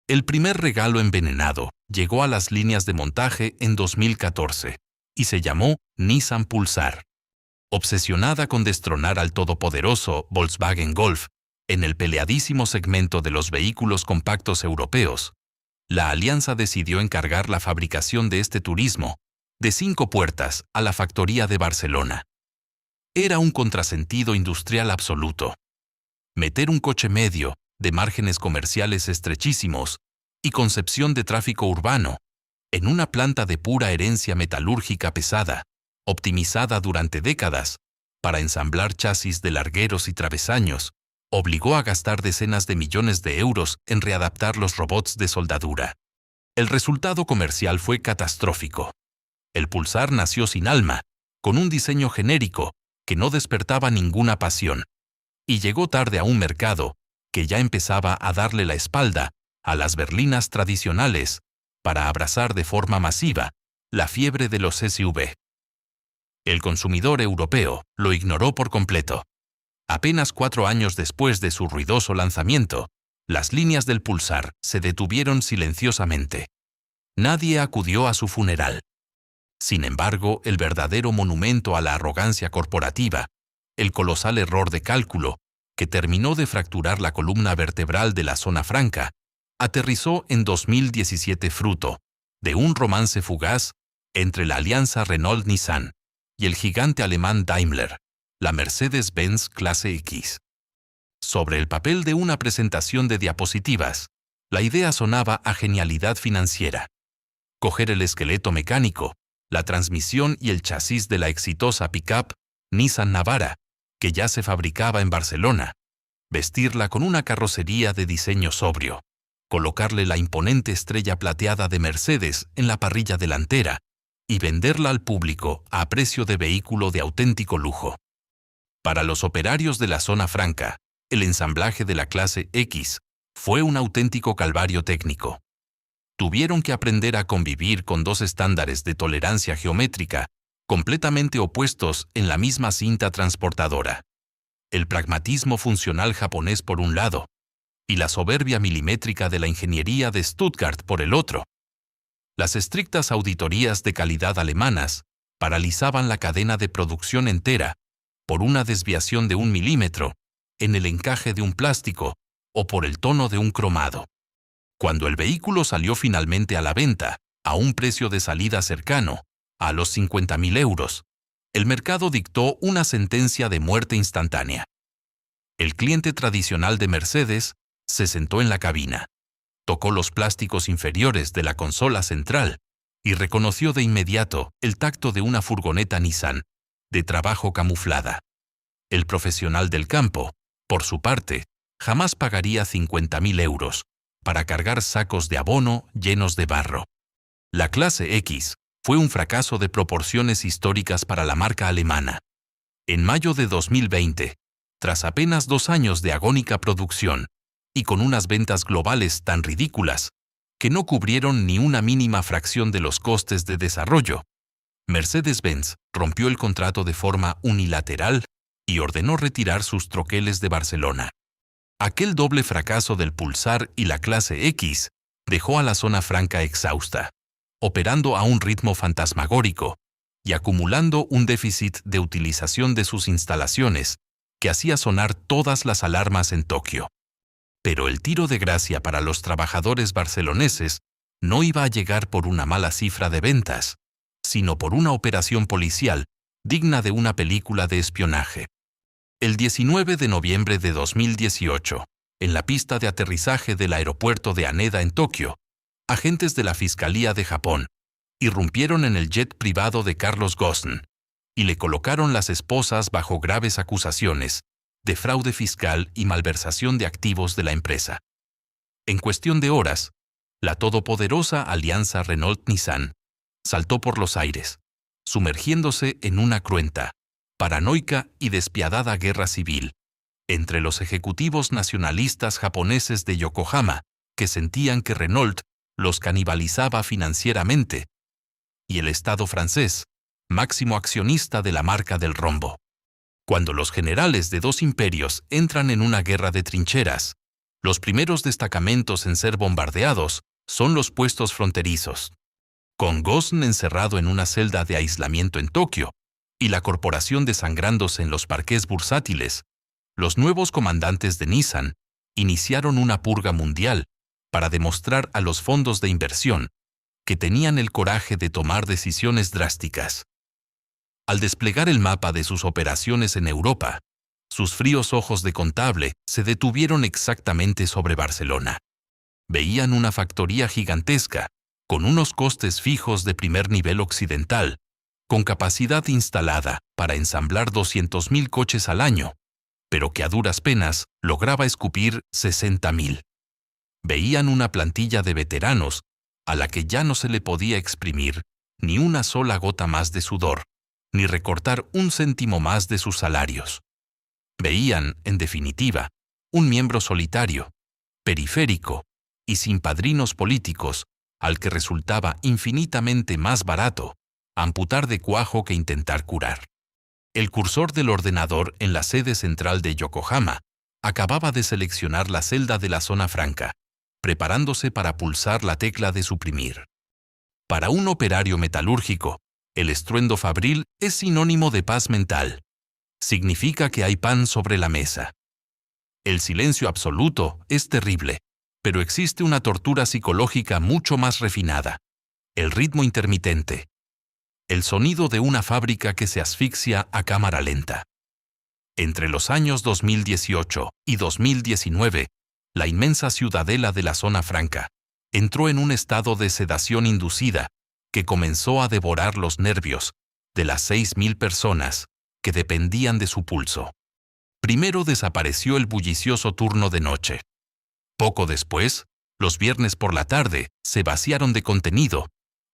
El primer regalo envenenado llegó a las líneas de montaje en 2014 y se llamó Nissan Pulsar. Obsesionada con destronar al todopoderoso Volkswagen Golf en el peleadísimo segmento de los vehículos compactos europeos, la alianza decidió encargar la fabricación de este turismo de 5 puertas a la factoría de Barcelona. Era un contrasentido industrial absoluto. Meter un coche medio, de márgenes comerciales estrechísimos y concepción de tráfico urbano, en una planta de pura herencia metalúrgica pesada, optimizada durante décadas, para ensamblar chasis de largueros y travesaños, obligó a gastar decenas de millones de euros en readaptar los robots de soldadura. El resultado comercial fue catastrófico. El Pulsar nació sin alma, con un diseño genérico que no despertaba ninguna pasión, y llegó tarde a un mercado que ya empezaba a darle la espalda a las berlinas tradicionales para abrazar de forma masiva la fiebre de los SUV. El consumidor europeo lo ignoró por completo. Apenas 4 años después de su ruidoso lanzamiento, las líneas del Pulsar se detuvieron silenciosamente. Nadie acudió a su funeral. Sin embargo, el verdadero monumento a la arrogancia corporativa, el colosal error de cálculo, que terminó de fracturar la columna vertebral de la zona franca, aterrizó en 2017 fruto de un romance fugaz entre la alianza Renault-Nissan y el gigante alemán Daimler, la Mercedes-Benz Clase X. Sobre el papel de una presentación de diapositivas, la idea sonaba a genialidad financiera. Coger el esqueleto mecánico, la transmisión y el chasis de la exitosa pick-up Nissan Navara, que ya se fabricaba en Barcelona, vestirla con una carrocería de diseño sobrio, colocarle la imponente estrella plateada de Mercedes en la parrilla delantera y venderla al público a precio de vehículo de auténtico lujo. Para los operarios de la zona franca, el ensamblaje de la clase X fue un auténtico calvario técnico. Tuvieron que aprender a convivir con 2 estándares de tolerancia geométrica completamente opuestos en la misma cinta transportadora. El pragmatismo funcional japonés por un lado, y la soberbia milimétrica de la ingeniería de Stuttgart por el otro. Las estrictas auditorías de calidad alemanas paralizaban la cadena de producción entera por una desviación de 1 milímetro en el encaje de un plástico o por el tono de un cromado. Cuando el vehículo salió finalmente a la venta, a un precio de salida cercano a los 50.000 euros, el mercado dictó una sentencia de muerte instantánea. El cliente tradicional de Mercedes se sentó en la cabina, tocó los plásticos inferiores de la consola central y reconoció de inmediato el tacto de una furgoneta Nissan de trabajo camuflada. El profesional del campo, por su parte, jamás pagaría 50.000 euros para cargar sacos de abono llenos de barro. La clase X fue un fracaso de proporciones históricas para la marca alemana. En mayo de 2020, tras apenas 2 años de agónica producción y con unas ventas globales tan ridículas que no cubrieron ni una mínima fracción de los costes de desarrollo, Mercedes-Benz rompió el contrato de forma unilateral y ordenó retirar sus troqueles de Barcelona. Aquel doble fracaso del Pulsar y la clase X dejó a la zona franca exhausta, operando a un ritmo fantasmagórico y acumulando un déficit de utilización de sus instalaciones que hacía sonar todas las alarmas en Tokio. Pero el tiro de gracia para los trabajadores barceloneses no iba a llegar por una mala cifra de ventas, sino por una operación policial digna de una película de espionaje. El 19 de noviembre de 2018, en la pista de aterrizaje del aeropuerto de Haneda en Tokio, agentes de la Fiscalía de Japón irrumpieron en el jet privado de Carlos Ghosn y le colocaron las esposas bajo graves acusaciones de fraude fiscal y malversación de activos de la empresa. En cuestión de horas, la todopoderosa alianza Renault-Nissan saltó por los aires, sumergiéndose en una cruenta, paranoica y despiadada guerra civil entre los ejecutivos nacionalistas japoneses de Yokohama, que sentían que Renault los canibalizaba financieramente, y el Estado francés, máximo accionista de la marca del rombo. Cuando los generales de dos imperios entran en una guerra de trincheras, los primeros destacamentos en ser bombardeados son los puestos fronterizos. Con Ghosn encerrado en una celda de aislamiento en Tokio y la corporación desangrándose en los parqués bursátiles, los nuevos comandantes de Nissan iniciaron una purga mundial para demostrar a los fondos de inversión que tenían el coraje de tomar decisiones drásticas. Al desplegar el mapa de sus operaciones en Europa, sus fríos ojos de contable se detuvieron exactamente sobre Barcelona. Veían una factoría gigantesca, con unos costes fijos de primer nivel occidental, con capacidad instalada para ensamblar 200.000 coches al año, pero que a duras penas lograba escupir 60.000. Veían una plantilla de veteranos a la que ya no se le podía exprimir ni una sola gota más de sudor, ni recortar un céntimo más de sus salarios. Veían, en definitiva, un miembro solitario, periférico y sin padrinos políticos, al que resultaba infinitamente más barato amputar de cuajo que intentar curar. El cursor del ordenador en la sede central de Yokohama acababa de seleccionar la celda de la zona franca, preparándose para pulsar la tecla de suprimir. Para un operario metalúrgico, el estruendo fabril es sinónimo de paz mental. Significa que hay pan sobre la mesa. El silencio absoluto es terrible, pero existe una tortura psicológica mucho más refinada: el ritmo intermitente. El sonido de una fábrica que se asfixia a cámara lenta. Entre los años 2018 y 2019, la inmensa ciudadela de la zona franca entró en un estado de sedación inducida que comenzó a devorar los nervios de las 6.000 personas que dependían de su pulso. Primero desapareció el bullicioso turno de noche. Poco después, los viernes por la tarde se vaciaron de contenido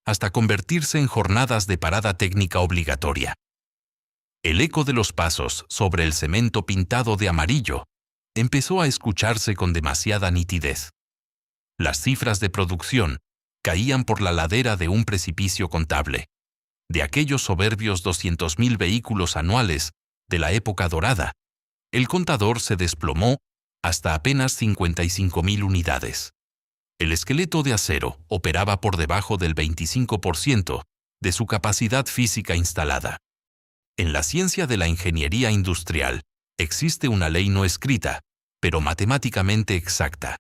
hasta convertirse en jornadas de parada técnica obligatoria. El eco de los pasos sobre el cemento pintado de amarillo empezó a escucharse con demasiada nitidez. Las cifras de producción caían por la ladera de un precipicio contable. De aquellos soberbios 200.000 vehículos anuales de la época dorada, el contador se desplomó hasta apenas 55.000 unidades. El esqueleto de acero operaba por debajo del 25% de su capacidad física instalada. En la ciencia de la ingeniería industrial existe una ley no escrita, pero matemáticamente exacta.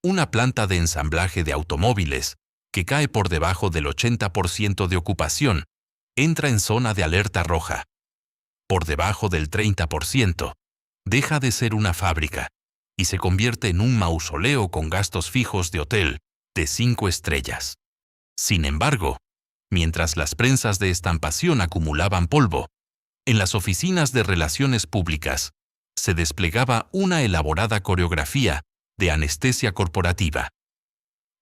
Una planta de ensamblaje de automóviles que cae por debajo del 80% de ocupación entra en zona de alerta roja. Por debajo del 30%, deja de ser una fábrica y se convierte en un mausoleo con gastos fijos de hotel de 5 estrellas. Sin embargo, mientras las prensas de estampación acumulaban polvo, en las oficinas de relaciones públicas se desplegaba una elaborada coreografía de anestesia corporativa.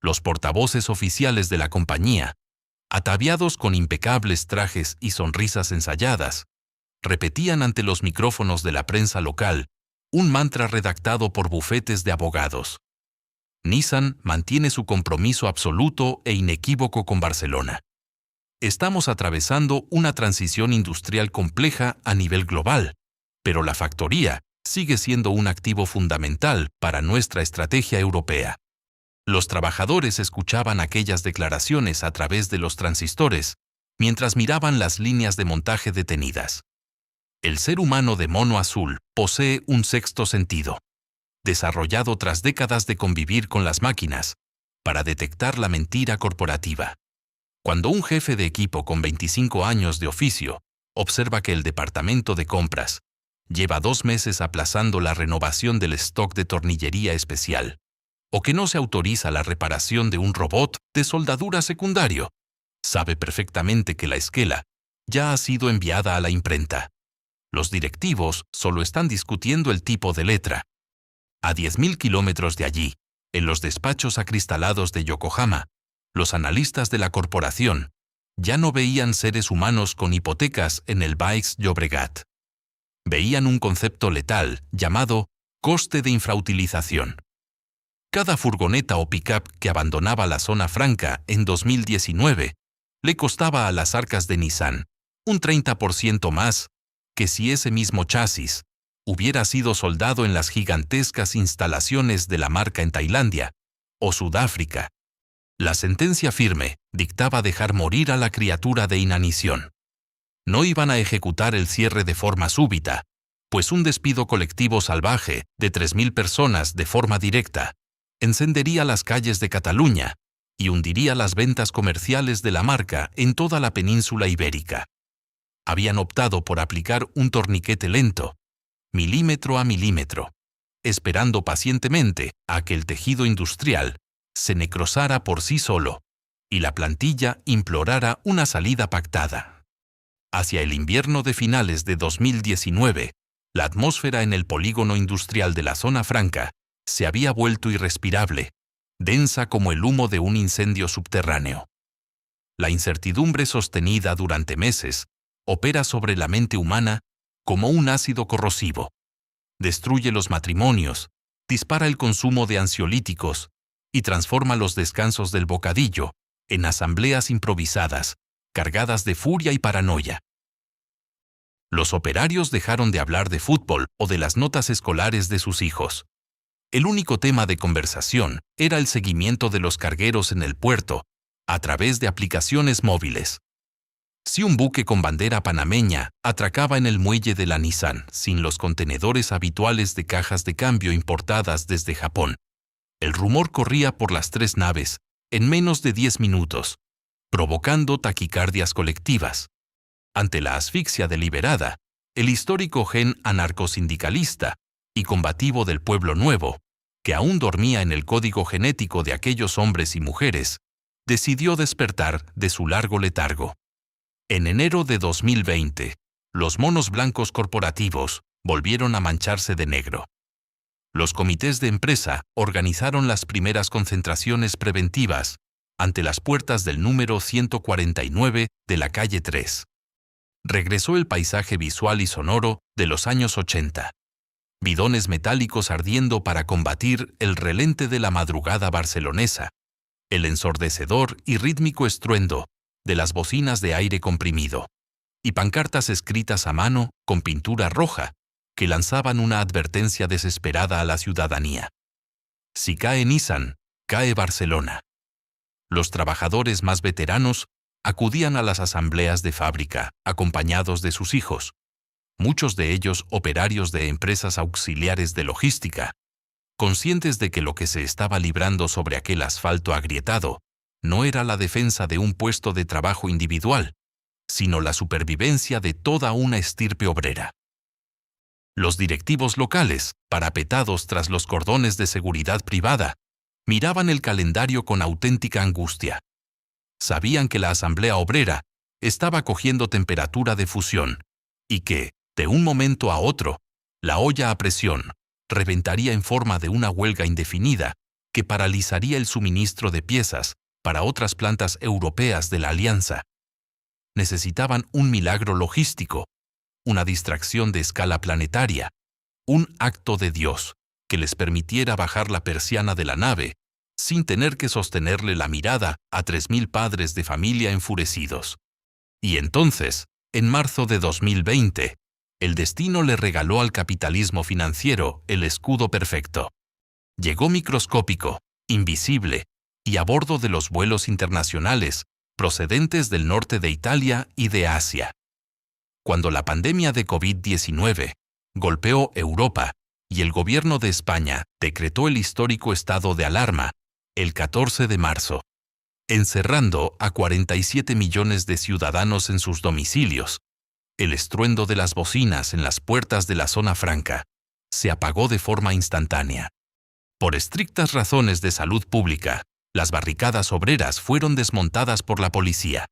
Los portavoces oficiales de la compañía, ataviados con impecables trajes y sonrisas ensayadas, repetían ante los micrófonos de la prensa local un mantra redactado por bufetes de abogados. Nissan mantiene su compromiso absoluto e inequívoco con Barcelona. Estamos atravesando una transición industrial compleja a nivel global, pero la factoría sigue siendo un activo fundamental para nuestra estrategia europea. Los trabajadores escuchaban aquellas declaraciones a través de los transistores, mientras miraban las líneas de montaje detenidas. El ser humano de mono azul posee un sexto sentido, desarrollado tras décadas de convivir con las máquinas, para detectar la mentira corporativa. Cuando un jefe de equipo con 25 años de oficio observa que el departamento de compras lleva 2 meses aplazando la renovación del stock de tornillería especial, o que no se autoriza la reparación de un robot de soldadura secundario, sabe perfectamente que la esquela ya ha sido enviada a la imprenta. Los directivos solo están discutiendo el tipo de letra. A 10.000 kilómetros de allí, en los despachos acristalados de Yokohama, los analistas de la corporación ya no veían seres humanos con hipotecas en el Baix Llobregat. Veían un concepto letal llamado coste de infrautilización. Cada furgoneta o pick-up que abandonaba la zona franca en 2019 le costaba a las arcas de Nissan un 30% más que si ese mismo chasis hubiera sido soldado en las gigantescas instalaciones de la marca en Tailandia o Sudáfrica. La sentencia firme dictaba dejar morir a la criatura de inanición. No iban a ejecutar el cierre de forma súbita, pues un despido colectivo salvaje de 3.000 personas de forma directa encendería las calles de Cataluña y hundiría las ventas comerciales de la marca en toda la península ibérica. Habían optado por aplicar un torniquete lento, milímetro a milímetro, esperando pacientemente a que el tejido industrial se necrosara por sí solo y la plantilla implorara una salida pactada. Hacia el invierno de finales de 2019, la atmósfera en el polígono industrial de la zona franca se había vuelto irrespirable, densa como el humo de un incendio subterráneo. La incertidumbre sostenida durante meses opera sobre la mente humana como un ácido corrosivo. Destruye los matrimonios, dispara el consumo de ansiolíticos y transforma los descansos del bocadillo en asambleas improvisadas, cargadas de furia y paranoia. Los operarios dejaron de hablar de fútbol o de las notas escolares de sus hijos. El único tema de conversación era el seguimiento de los cargueros en el puerto, a través de aplicaciones móviles. Si un buque con bandera panameña atracaba en el muelle de la Nissan sin los contenedores habituales de cajas de cambio importadas desde Japón, el rumor corría por las 3 naves en menos de 10 minutos, provocando taquicardias colectivas. Ante la asfixia deliberada, el histórico gen anarcosindicalista y combativo del Pueblo Nuevo, que aún dormía en el código genético de aquellos hombres y mujeres, decidió despertar de su largo letargo. En enero de 2020, los monos blancos corporativos volvieron a mancharse de negro. Los comités de empresa organizaron las primeras concentraciones preventivas ante las puertas del número 149 de la calle 3. Regresó el paisaje visual y sonoro de los años 80. Bidones metálicos ardiendo para combatir el relente de la madrugada barcelonesa, el ensordecedor y rítmico estruendo de las bocinas de aire comprimido, y pancartas escritas a mano con pintura roja que lanzaban una advertencia desesperada a la ciudadanía. Si cae Nissan, cae Barcelona. Los trabajadores más veteranos acudían a las asambleas de fábrica, acompañados de sus hijos, muchos de ellos operarios de empresas auxiliares de logística, conscientes de que lo que se estaba librando sobre aquel asfalto agrietado no era la defensa de un puesto de trabajo individual, sino la supervivencia de toda una estirpe obrera. Los directivos locales, parapetados tras los cordones de seguridad privada, miraban el calendario con auténtica angustia. Sabían que la Asamblea Obrera estaba cogiendo temperatura de fusión y que, de un momento a otro, la olla a presión reventaría en forma de una huelga indefinida que paralizaría el suministro de piezas para otras plantas europeas de la Alianza. Necesitaban un milagro logístico, una distracción de escala planetaria, un acto de Dios que les permitiera bajar la persiana de la nave sin tener que sostenerle la mirada a 3.000 padres de familia enfurecidos. Y entonces, en marzo de 2020, el destino le regaló al capitalismo financiero el escudo perfecto. Llegó microscópico, invisible y a bordo de los vuelos internacionales procedentes del norte de Italia y de Asia. Cuando la pandemia de COVID-19 golpeó Europa y el gobierno de España decretó el histórico estado de alarma el 14 de marzo, encerrando a 47 millones de ciudadanos en sus domicilios, el estruendo de las bocinas en las puertas de la zona franca se apagó de forma instantánea. Por estrictas razones de salud pública, las barricadas obreras fueron desmontadas por la policía.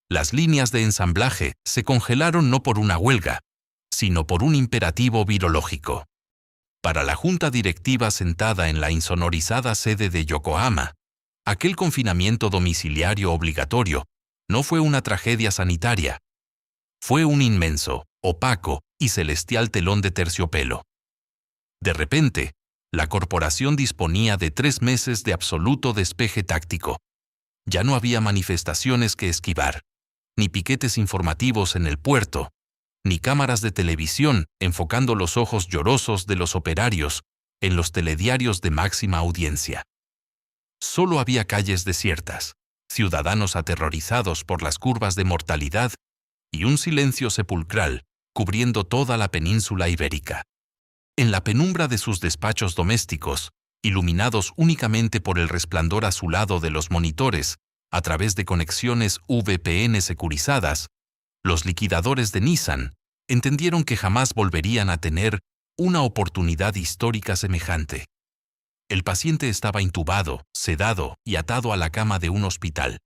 Las líneas de ensamblaje se congelaron no por una huelga, sino por un imperativo virológico. Para la junta directiva sentada en la insonorizada sede de Yokohama, aquel confinamiento domiciliario obligatorio no fue una tragedia sanitaria. Fue un inmenso, opaco y celestial telón de terciopelo. De repente, la corporación disponía de 3 meses de absoluto despeje táctico. Ya no había manifestaciones que esquivar, ni piquetes informativos en el puerto, ni cámaras de televisión enfocando los ojos llorosos de los operarios en los telediarios de máxima audiencia. Solo había calles desiertas, ciudadanos aterrorizados por las curvas de mortalidad y un silencio sepulcral cubriendo toda la península ibérica. En la penumbra de sus despachos domésticos, iluminados únicamente por el resplandor azulado de los monitores a través de conexiones VPN securizadas, los liquidadores de Nissan entendieron que jamás volverían a tener una oportunidad histórica semejante. El paciente estaba intubado, sedado y atado a la cama de un hospital.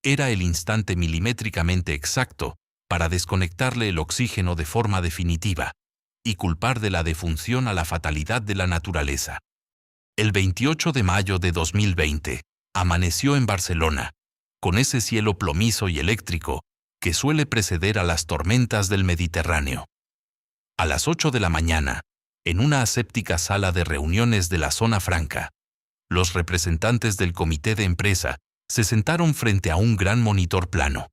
Era el instante milimétricamente exacto para desconectarle el oxígeno de forma definitiva y culpar de la defunción a la fatalidad de la naturaleza. El 28 de mayo de 2020, amaneció en Barcelona, con ese cielo plomizo y eléctrico que suele preceder a las tormentas del Mediterráneo. A las 8 de la mañana, en una aséptica sala de reuniones de la zona franca, los representantes del comité de empresa se sentaron frente a un gran monitor plano.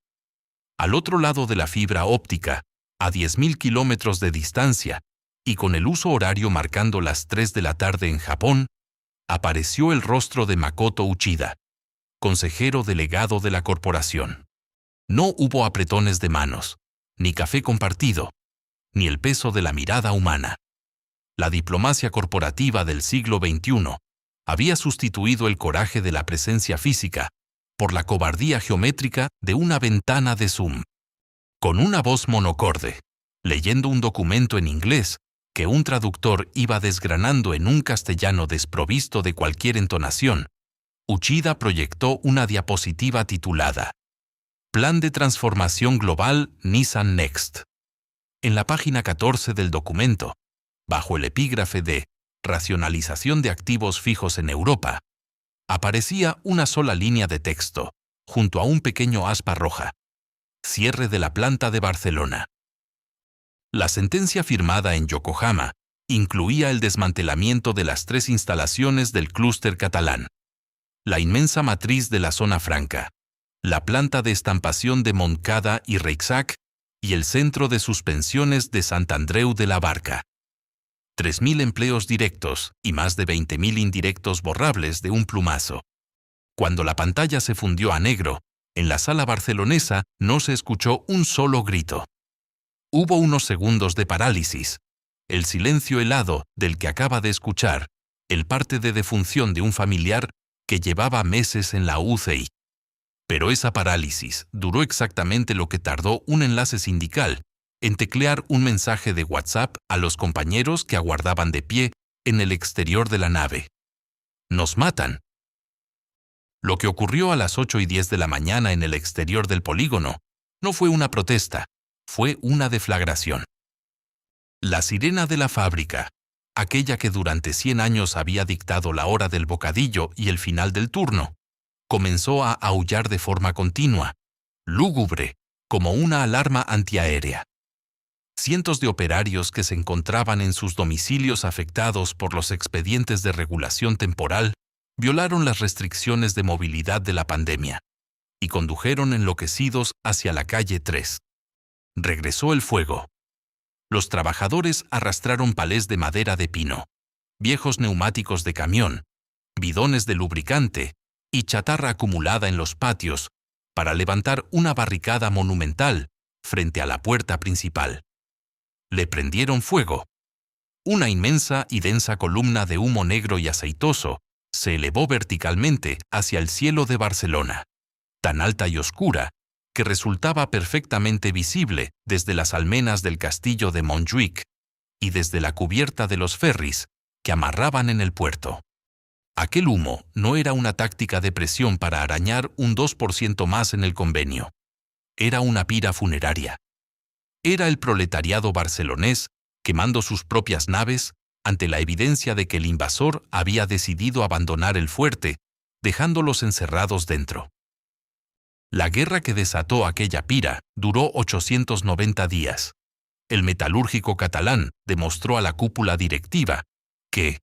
Al otro lado de la fibra óptica, a 10.000 kilómetros de distancia, y con el uso horario marcando las 3 de la tarde en Japón, apareció el rostro de Makoto Uchida, consejero delegado de la corporación. No hubo apretones de manos, ni café compartido, ni el peso de la mirada humana. La diplomacia corporativa del siglo XXI había sustituido el coraje de la presencia física por la cobardía geométrica de una ventana de Zoom. Con una voz monocorde, leyendo un documento en inglés que un traductor iba desgranando en un castellano desprovisto de cualquier entonación, Uchida proyectó una diapositiva titulada Plan de Transformación Global Nissan Next. En la página 14 del documento, bajo el epígrafe de Racionalización de activos fijos en Europa, aparecía una sola línea de texto, junto a un pequeño aspa roja. Cierre de la planta de Barcelona. La sentencia firmada en Yokohama incluía el desmantelamiento de las 3 instalaciones del clúster catalán, la inmensa matriz de la zona franca, la planta de estampación de Montcada y Reixac y el centro de suspensiones de Sant Andreu de la Barca. 3.000 empleos directos y más de 20.000 indirectos borrables de un plumazo. Cuando la pantalla se fundió a negro, en la sala barcelonesa no se escuchó un solo grito. Hubo unos segundos de parálisis, el silencio helado del que acaba de escuchar el parte de defunción de un familiar que llevaba meses en la UCI. Pero esa parálisis duró exactamente lo que tardó un enlace sindical en teclear un mensaje de WhatsApp a los compañeros que aguardaban de pie en el exterior de la nave. «Nos matan». Lo que ocurrió a las 8:10 de la mañana en el exterior del polígono no fue una protesta, fue una deflagración. La sirena de la fábrica, aquella que durante 100 años había dictado la hora del bocadillo y el final del turno, comenzó a aullar de forma continua, lúgubre, como una alarma antiaérea. Cientos de operarios que se encontraban en sus domicilios afectados por los expedientes de regulación temporal violaron las restricciones de movilidad de la pandemia y condujeron enloquecidos hacia la calle 3. Regresó el fuego. Los trabajadores arrastraron palés de madera de pino, viejos neumáticos de camión, bidones de lubricante y chatarra acumulada en los patios para levantar una barricada monumental frente a la puerta principal. Le prendieron fuego. Una inmensa y densa columna de humo negro y aceitoso se elevó verticalmente hacia el cielo de Barcelona, tan alta y oscura que resultaba perfectamente visible desde las almenas del castillo de Montjuïc y desde la cubierta de los ferries que amarraban en el puerto. Aquel humo no era una táctica de presión para arañar un 2% más en el convenio. Era una pira funeraria. Era el proletariado barcelonés quemando sus propias naves ante la evidencia de que el invasor había decidido abandonar el fuerte, dejándolos encerrados dentro. La guerra que desató aquella pira duró 890 días. El metalúrgico catalán demostró a la cúpula directiva que,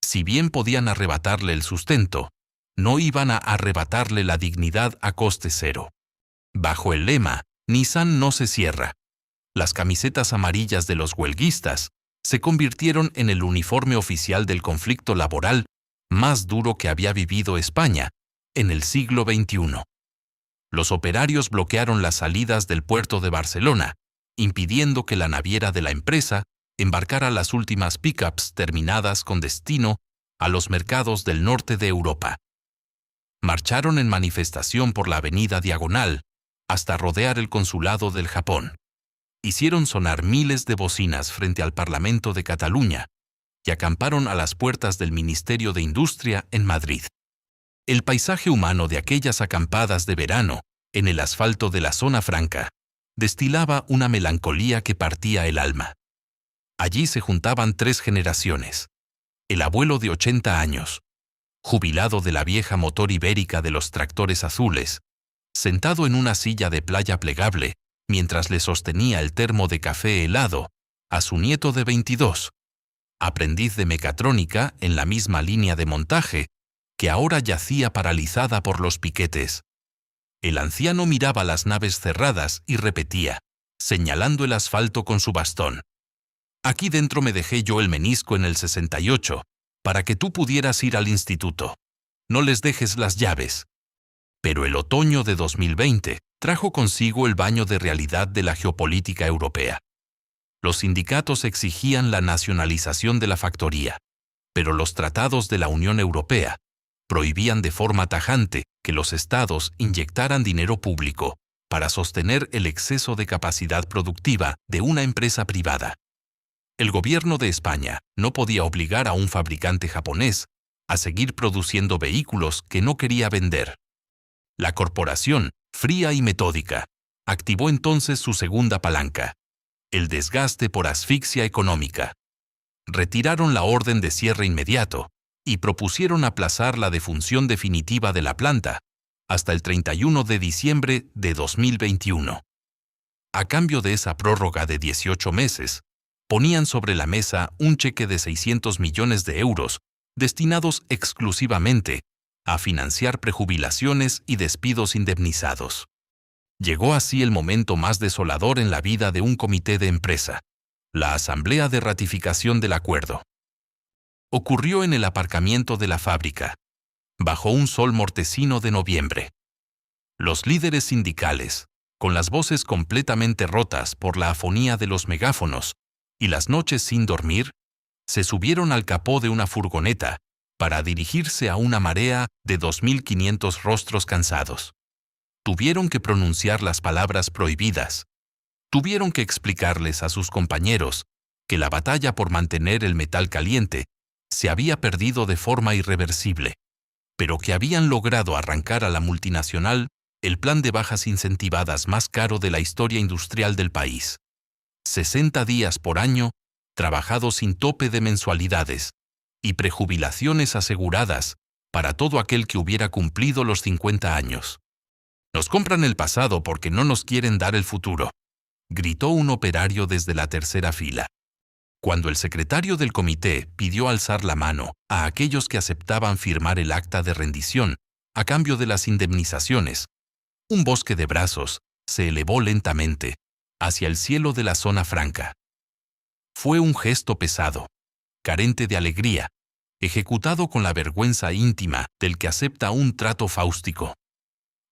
si bien podían arrebatarle el sustento, no iban a arrebatarle la dignidad a coste cero. Bajo el lema «Nissan no se cierra», las camisetas amarillas de los huelguistas se convirtieron en el uniforme oficial del conflicto laboral más duro que había vivido España en el siglo XXI. Los operarios bloquearon las salidas del puerto de Barcelona, impidiendo que la naviera de la empresa embarcara las últimas pickups terminadas con destino a los mercados del norte de Europa. Marcharon en manifestación por la avenida Diagonal hasta rodear el consulado del Japón. Hicieron sonar miles de bocinas frente al Parlamento de Cataluña y acamparon a las puertas del Ministerio de Industria en Madrid. El paisaje humano de aquellas acampadas de verano en el asfalto de la zona franca destilaba una melancolía que partía el alma. Allí se juntaban 3 generaciones. El abuelo de 80 años, jubilado de la vieja motor ibérica de los tractores azules, sentado en una silla de playa plegable mientras le sostenía el termo de café helado a su nieto de 22, aprendiz de mecatrónica en la misma línea de montaje, que ahora yacía paralizada por los piquetes. El anciano miraba las naves cerradas y repetía, señalando el asfalto con su bastón: «Aquí dentro me dejé yo el menisco en el 68, para que tú pudieras ir al instituto. No les dejes las llaves». Pero el otoño de 2020 trajo consigo el baño de realidad de la geopolítica europea. Los sindicatos exigían la nacionalización de la factoría, pero los tratados de la Unión Europea prohibían de forma tajante que los estados inyectaran dinero público para sostener el exceso de capacidad productiva de una empresa privada. El gobierno de España no podía obligar a un fabricante japonés a seguir produciendo vehículos que no quería vender. La corporación, fría y metódica, activó entonces su segunda palanca, el desgaste por asfixia económica. Retiraron la orden de cierre inmediato y propusieron aplazar la defunción definitiva de la planta hasta el 31 de diciembre de 2021. A cambio de esa prórroga de 18 meses, ponían sobre la mesa un cheque de 600 millones de euros destinados exclusivamente a financiar prejubilaciones y despidos indemnizados. Llegó así el momento más desolador en la vida de un comité de empresa, la asamblea de ratificación del acuerdo. Ocurrió en el aparcamiento de la fábrica, bajo un sol mortecino de noviembre. Los líderes sindicales, con las voces completamente rotas por la afonía de los megáfonos y las noches sin dormir, se subieron al capó de una furgoneta para dirigirse a una marea de 2.500 rostros cansados. Tuvieron que pronunciar las palabras prohibidas: Tuvieron que explicarles a sus compañeros que la batalla por mantener el metal caliente se había perdido de forma irreversible, pero que habían logrado arrancar a la multinacional el plan de bajas incentivadas más caro de la historia industrial del país. 60 días por año, trabajados sin tope de mensualidades y prejubilaciones aseguradas para todo aquel que hubiera cumplido los 50 años. Nos compran el pasado porque no nos quieren dar el futuro, gritó un operario desde la tercera fila. Cuando el secretario del comité pidió alzar la mano a aquellos que aceptaban firmar el acta de rendición a cambio de las indemnizaciones, un bosque de brazos se elevó lentamente hacia el cielo de la zona franca. Fue un gesto pesado, carente de alegría, ejecutado con la vergüenza íntima del que acepta un trato fáustico.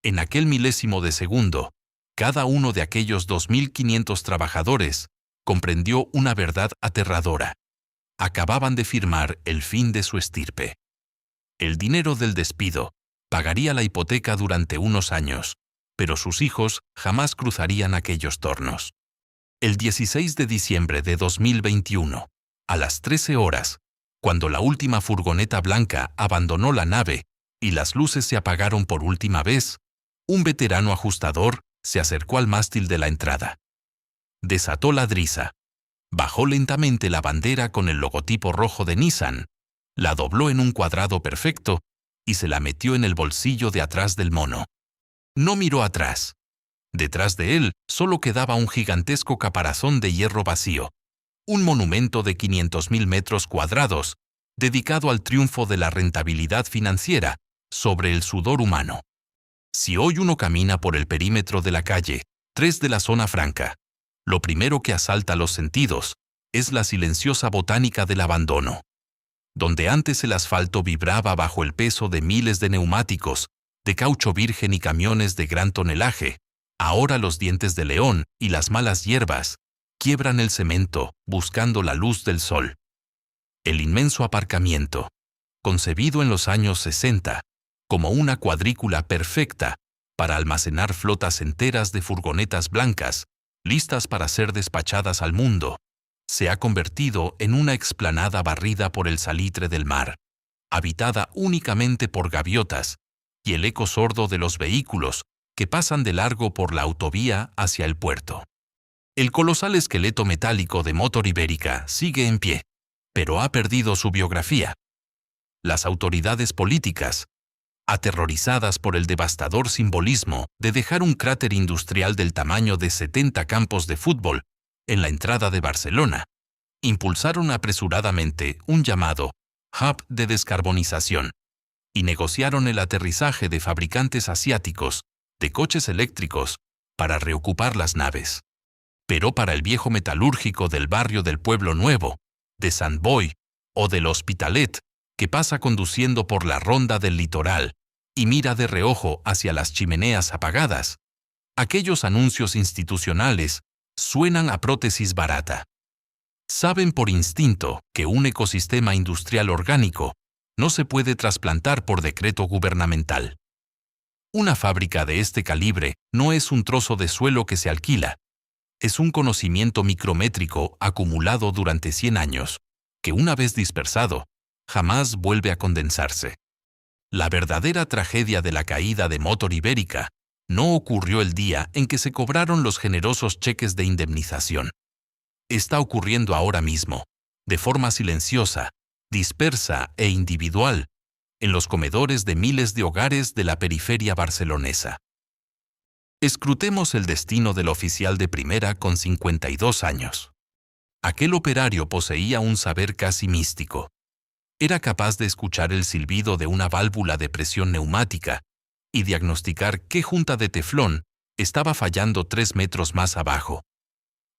En aquel milésimo de segundo, cada uno de aquellos 2.500 trabajadores comprendió una verdad aterradora. Acababan de firmar el fin de su estirpe. El dinero del despido pagaría la hipoteca durante unos años, pero sus hijos jamás cruzarían aquellos tornos. El 16 de diciembre de 2021, a las 13 horas, cuando la última furgoneta blanca abandonó la nave y las luces se apagaron por última vez, un veterano ajustador se acercó al mástil de la entrada. Desató la drisa, bajó lentamente la bandera con el logotipo rojo de Nissan, la dobló en un cuadrado perfecto y se la metió en el bolsillo de atrás del mono. No miró atrás. Detrás de él solo quedaba un gigantesco caparazón de hierro vacío, un monumento de 500.000 metros cuadrados, dedicado al triunfo de la rentabilidad financiera sobre el sudor humano. Si hoy uno camina por el perímetro de la calle 3 de la zona franca, lo primero que asalta los sentidos es la silenciosa botánica del abandono. Donde antes el asfalto vibraba bajo el peso de miles de neumáticos, de caucho virgen y camiones de gran tonelaje, ahora los dientes de león y las malas hierbas quiebran el cemento buscando la luz del sol. El inmenso aparcamiento, concebido en los años 60 como una cuadrícula perfecta para almacenar flotas enteras de furgonetas blancas, listas para ser despachadas al mundo, se ha convertido en una explanada barrida por el salitre del mar, habitada únicamente por gaviotas y el eco sordo de los vehículos que pasan de largo por la autovía hacia el puerto. El colosal esqueleto metálico de Motor Ibérica sigue en pie, pero ha perdido su biografía. Las autoridades políticas, aterrorizadas por el devastador simbolismo de dejar un cráter industrial del tamaño de 70 campos de fútbol en la entrada de Barcelona, impulsaron apresuradamente un llamado hub de descarbonización y negociaron el aterrizaje de fabricantes asiáticos de coches eléctricos para reocupar las naves. Pero para el viejo metalúrgico del barrio del Pueblo Nuevo, de Sant Boi o del Hospitalet, que pasa conduciendo por la ronda del litoral y mira de reojo hacia las chimeneas apagadas, aquellos anuncios institucionales suenan a prótesis barata. Saben por instinto que un ecosistema industrial orgánico no se puede trasplantar por decreto gubernamental. Una fábrica de este calibre no es un trozo de suelo que se alquila, es un conocimiento micrométrico acumulado durante 100 años, que una vez dispersado, jamás vuelve a condensarse. La verdadera tragedia de la caída de Motor Ibérica no ocurrió el día en que se cobraron los generosos cheques de indemnización. Está ocurriendo ahora mismo, de forma silenciosa, dispersa e individual, en los comedores de miles de hogares de la periferia barcelonesa. Escrutemos el destino del oficial de primera con 52 años. Aquel operario poseía un saber casi místico. Era capaz de escuchar el silbido de una válvula de presión neumática y diagnosticar qué junta de teflón estaba fallando 3 metros más abajo.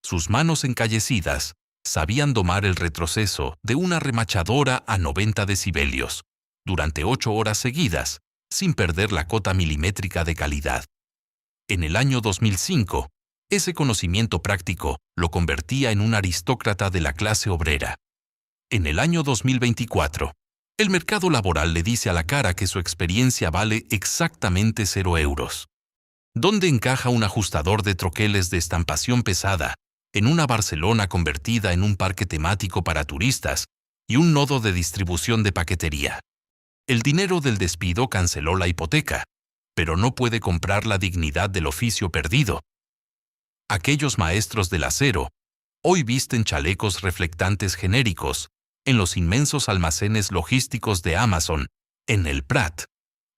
Sus manos encallecidas sabían domar el retroceso de una remachadora a 90 decibelios durante 8 horas seguidas, sin perder la cota milimétrica de calidad. En el año 2005, ese conocimiento práctico lo convertía en un aristócrata de la clase obrera. En el año 2024, el mercado laboral le dice a la cara que su experiencia vale exactamente 0 euros. ¿Dónde encaja un ajustador de troqueles de estampación pesada en una Barcelona convertida en un parque temático para turistas y un nodo de distribución de paquetería? El dinero del despido canceló la hipoteca, pero no puede comprar la dignidad del oficio perdido. Aquellos maestros del acero hoy visten chalecos reflectantes genéricos en los inmensos almacenes logísticos de Amazon, en el Prat,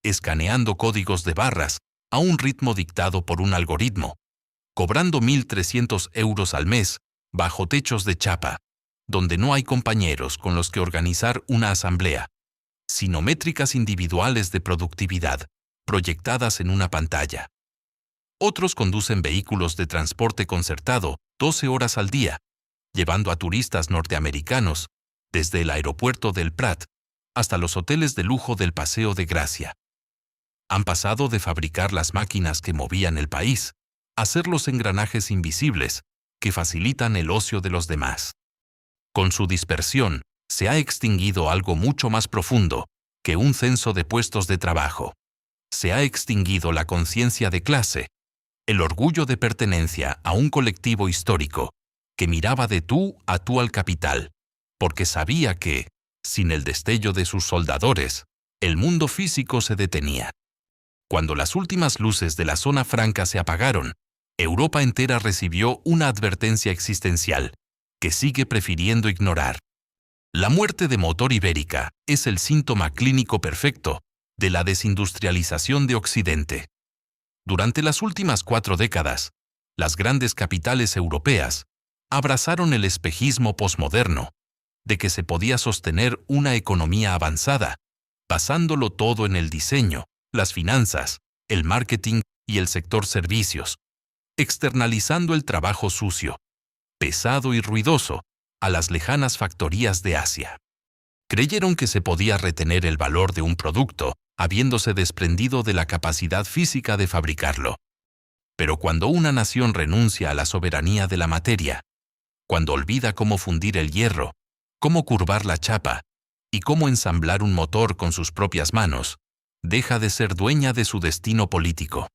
escaneando códigos de barras a un ritmo dictado por un algoritmo, cobrando 1.300 euros al mes bajo techos de chapa, donde no hay compañeros con los que organizar una asamblea, sino métricas individuales de productividad proyectadas en una pantalla. Otros conducen vehículos de transporte concertado 12 horas al día, llevando a turistas norteamericanos desde el aeropuerto del Prat hasta los hoteles de lujo del Paseo de Gracia. Han pasado de fabricar las máquinas que movían el país a ser los engranajes invisibles que facilitan el ocio de los demás. Con su dispersión, se ha extinguido algo mucho más profundo que un censo de puestos de trabajo. Se ha extinguido la conciencia de clase, el orgullo de pertenencia a un colectivo histórico que miraba de tú a tú al capital, porque sabía que, sin el destello de sus soldadores, el mundo físico se detenía. Cuando las últimas luces de la zona franca se apagaron, Europa entera recibió una advertencia existencial que sigue prefiriendo ignorar. La muerte de Motor Ibérica es el síntoma clínico perfecto de la desindustrialización de Occidente. Durante las últimas 4 décadas, las grandes capitales europeas abrazaron el espejismo posmoderno de que se podía sostener una economía avanzada, basándolo todo en el diseño, las finanzas, el marketing y el sector servicios, externalizando el trabajo sucio, pesado y ruidoso a las lejanas factorías de Asia. Creyeron que se podía retener el valor de un producto habiéndose desprendido de la capacidad física de fabricarlo. Pero cuando una nación renuncia a la soberanía de la materia, cuando olvida cómo fundir el hierro, cómo curvar la chapa y cómo ensamblar un motor con sus propias manos, deja de ser dueña de su destino político.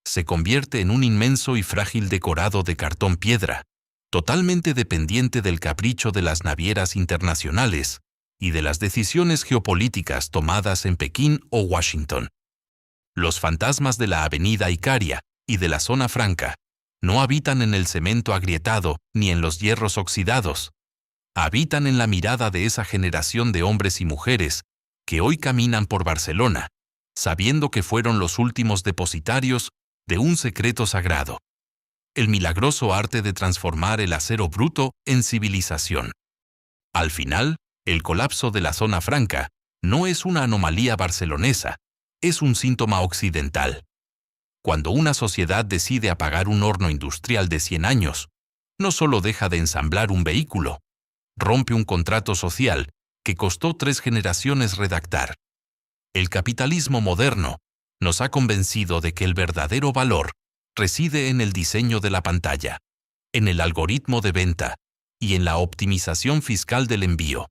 Se convierte en un inmenso y frágil decorado de cartón piedra, totalmente dependiente del capricho de las navieras internacionales y de las decisiones geopolíticas tomadas en Pekín o Washington. Los fantasmas de la avenida Icaria y de la zona franca no habitan en el cemento agrietado ni en los hierros oxidados. Habitan en la mirada de esa generación de hombres y mujeres que hoy caminan por Barcelona, sabiendo que fueron los últimos depositarios de un secreto sagrado: el milagroso arte de transformar el acero bruto en civilización. Al final, el colapso de la zona franca no es una anomalía barcelonesa, es un síntoma occidental. Cuando una sociedad decide apagar un horno industrial de 100 años, no solo deja de ensamblar un vehículo, rompe un contrato social que costó 3 generaciones redactar. El capitalismo moderno nos ha convencido de que el verdadero valor reside en el diseño de la pantalla, en el algoritmo de venta y en la optimización fiscal del envío,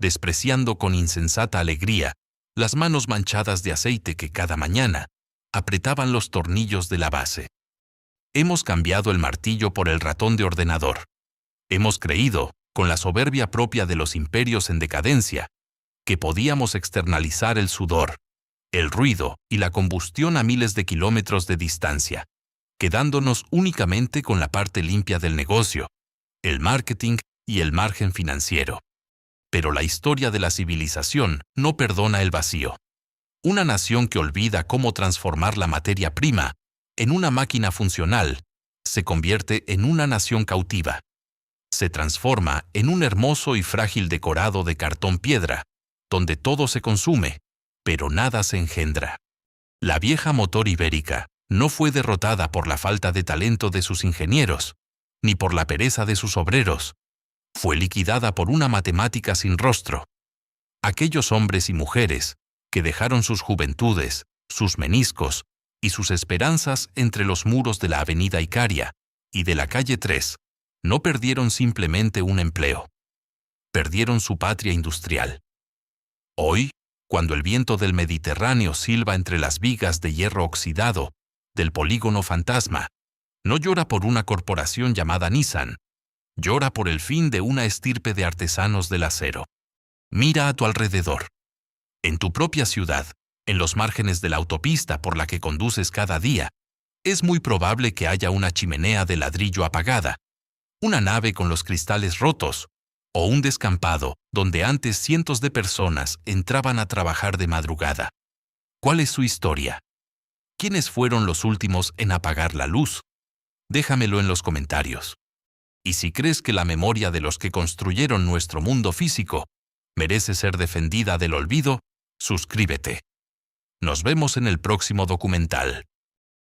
despreciando con insensata alegría las manos manchadas de aceite que cada mañana apretaban los tornillos de la base. Hemos cambiado el martillo por el ratón de ordenador. Hemos creído, con la soberbia propia de los imperios en decadencia, que podíamos externalizar el sudor, el ruido y la combustión a miles de kilómetros de distancia, quedándonos únicamente con la parte limpia del negocio, el marketing y el margen financiero. Pero la historia de la civilización no perdona el vacío. Una nación que olvida cómo transformar la materia prima en una máquina funcional se convierte en una nación cautiva. Se transforma en un hermoso y frágil decorado de cartón piedra, donde todo se consume, pero nada se engendra. La vieja Motor Ibérica no fue derrotada por la falta de talento de sus ingenieros, ni por la pereza de sus obreros. Fue liquidada por una matemática sin rostro. Aquellos hombres y mujeres que dejaron sus juventudes, sus meniscos y sus esperanzas entre los muros de la avenida Icaria y de la calle 3, no perdieron simplemente un empleo. Perdieron su patria industrial. Hoy, cuando el viento del Mediterráneo silba entre las vigas de hierro oxidado del polígono fantasma. No llora por una corporación llamada Nissan. Llora por el fin de una estirpe de artesanos del acero. Mira a tu alrededor. En tu propia ciudad, en los márgenes de la autopista por la que conduces cada día, es muy probable que haya una chimenea de ladrillo apagada, una nave con los cristales rotos, o un descampado donde antes cientos de personas entraban a trabajar de madrugada. ¿Cuál es su historia? ¿Quiénes fueron los últimos en apagar la luz? Déjamelo en los comentarios. Y si crees que la memoria de los que construyeron nuestro mundo físico merece ser defendida del olvido, suscríbete. Nos vemos en el próximo documental.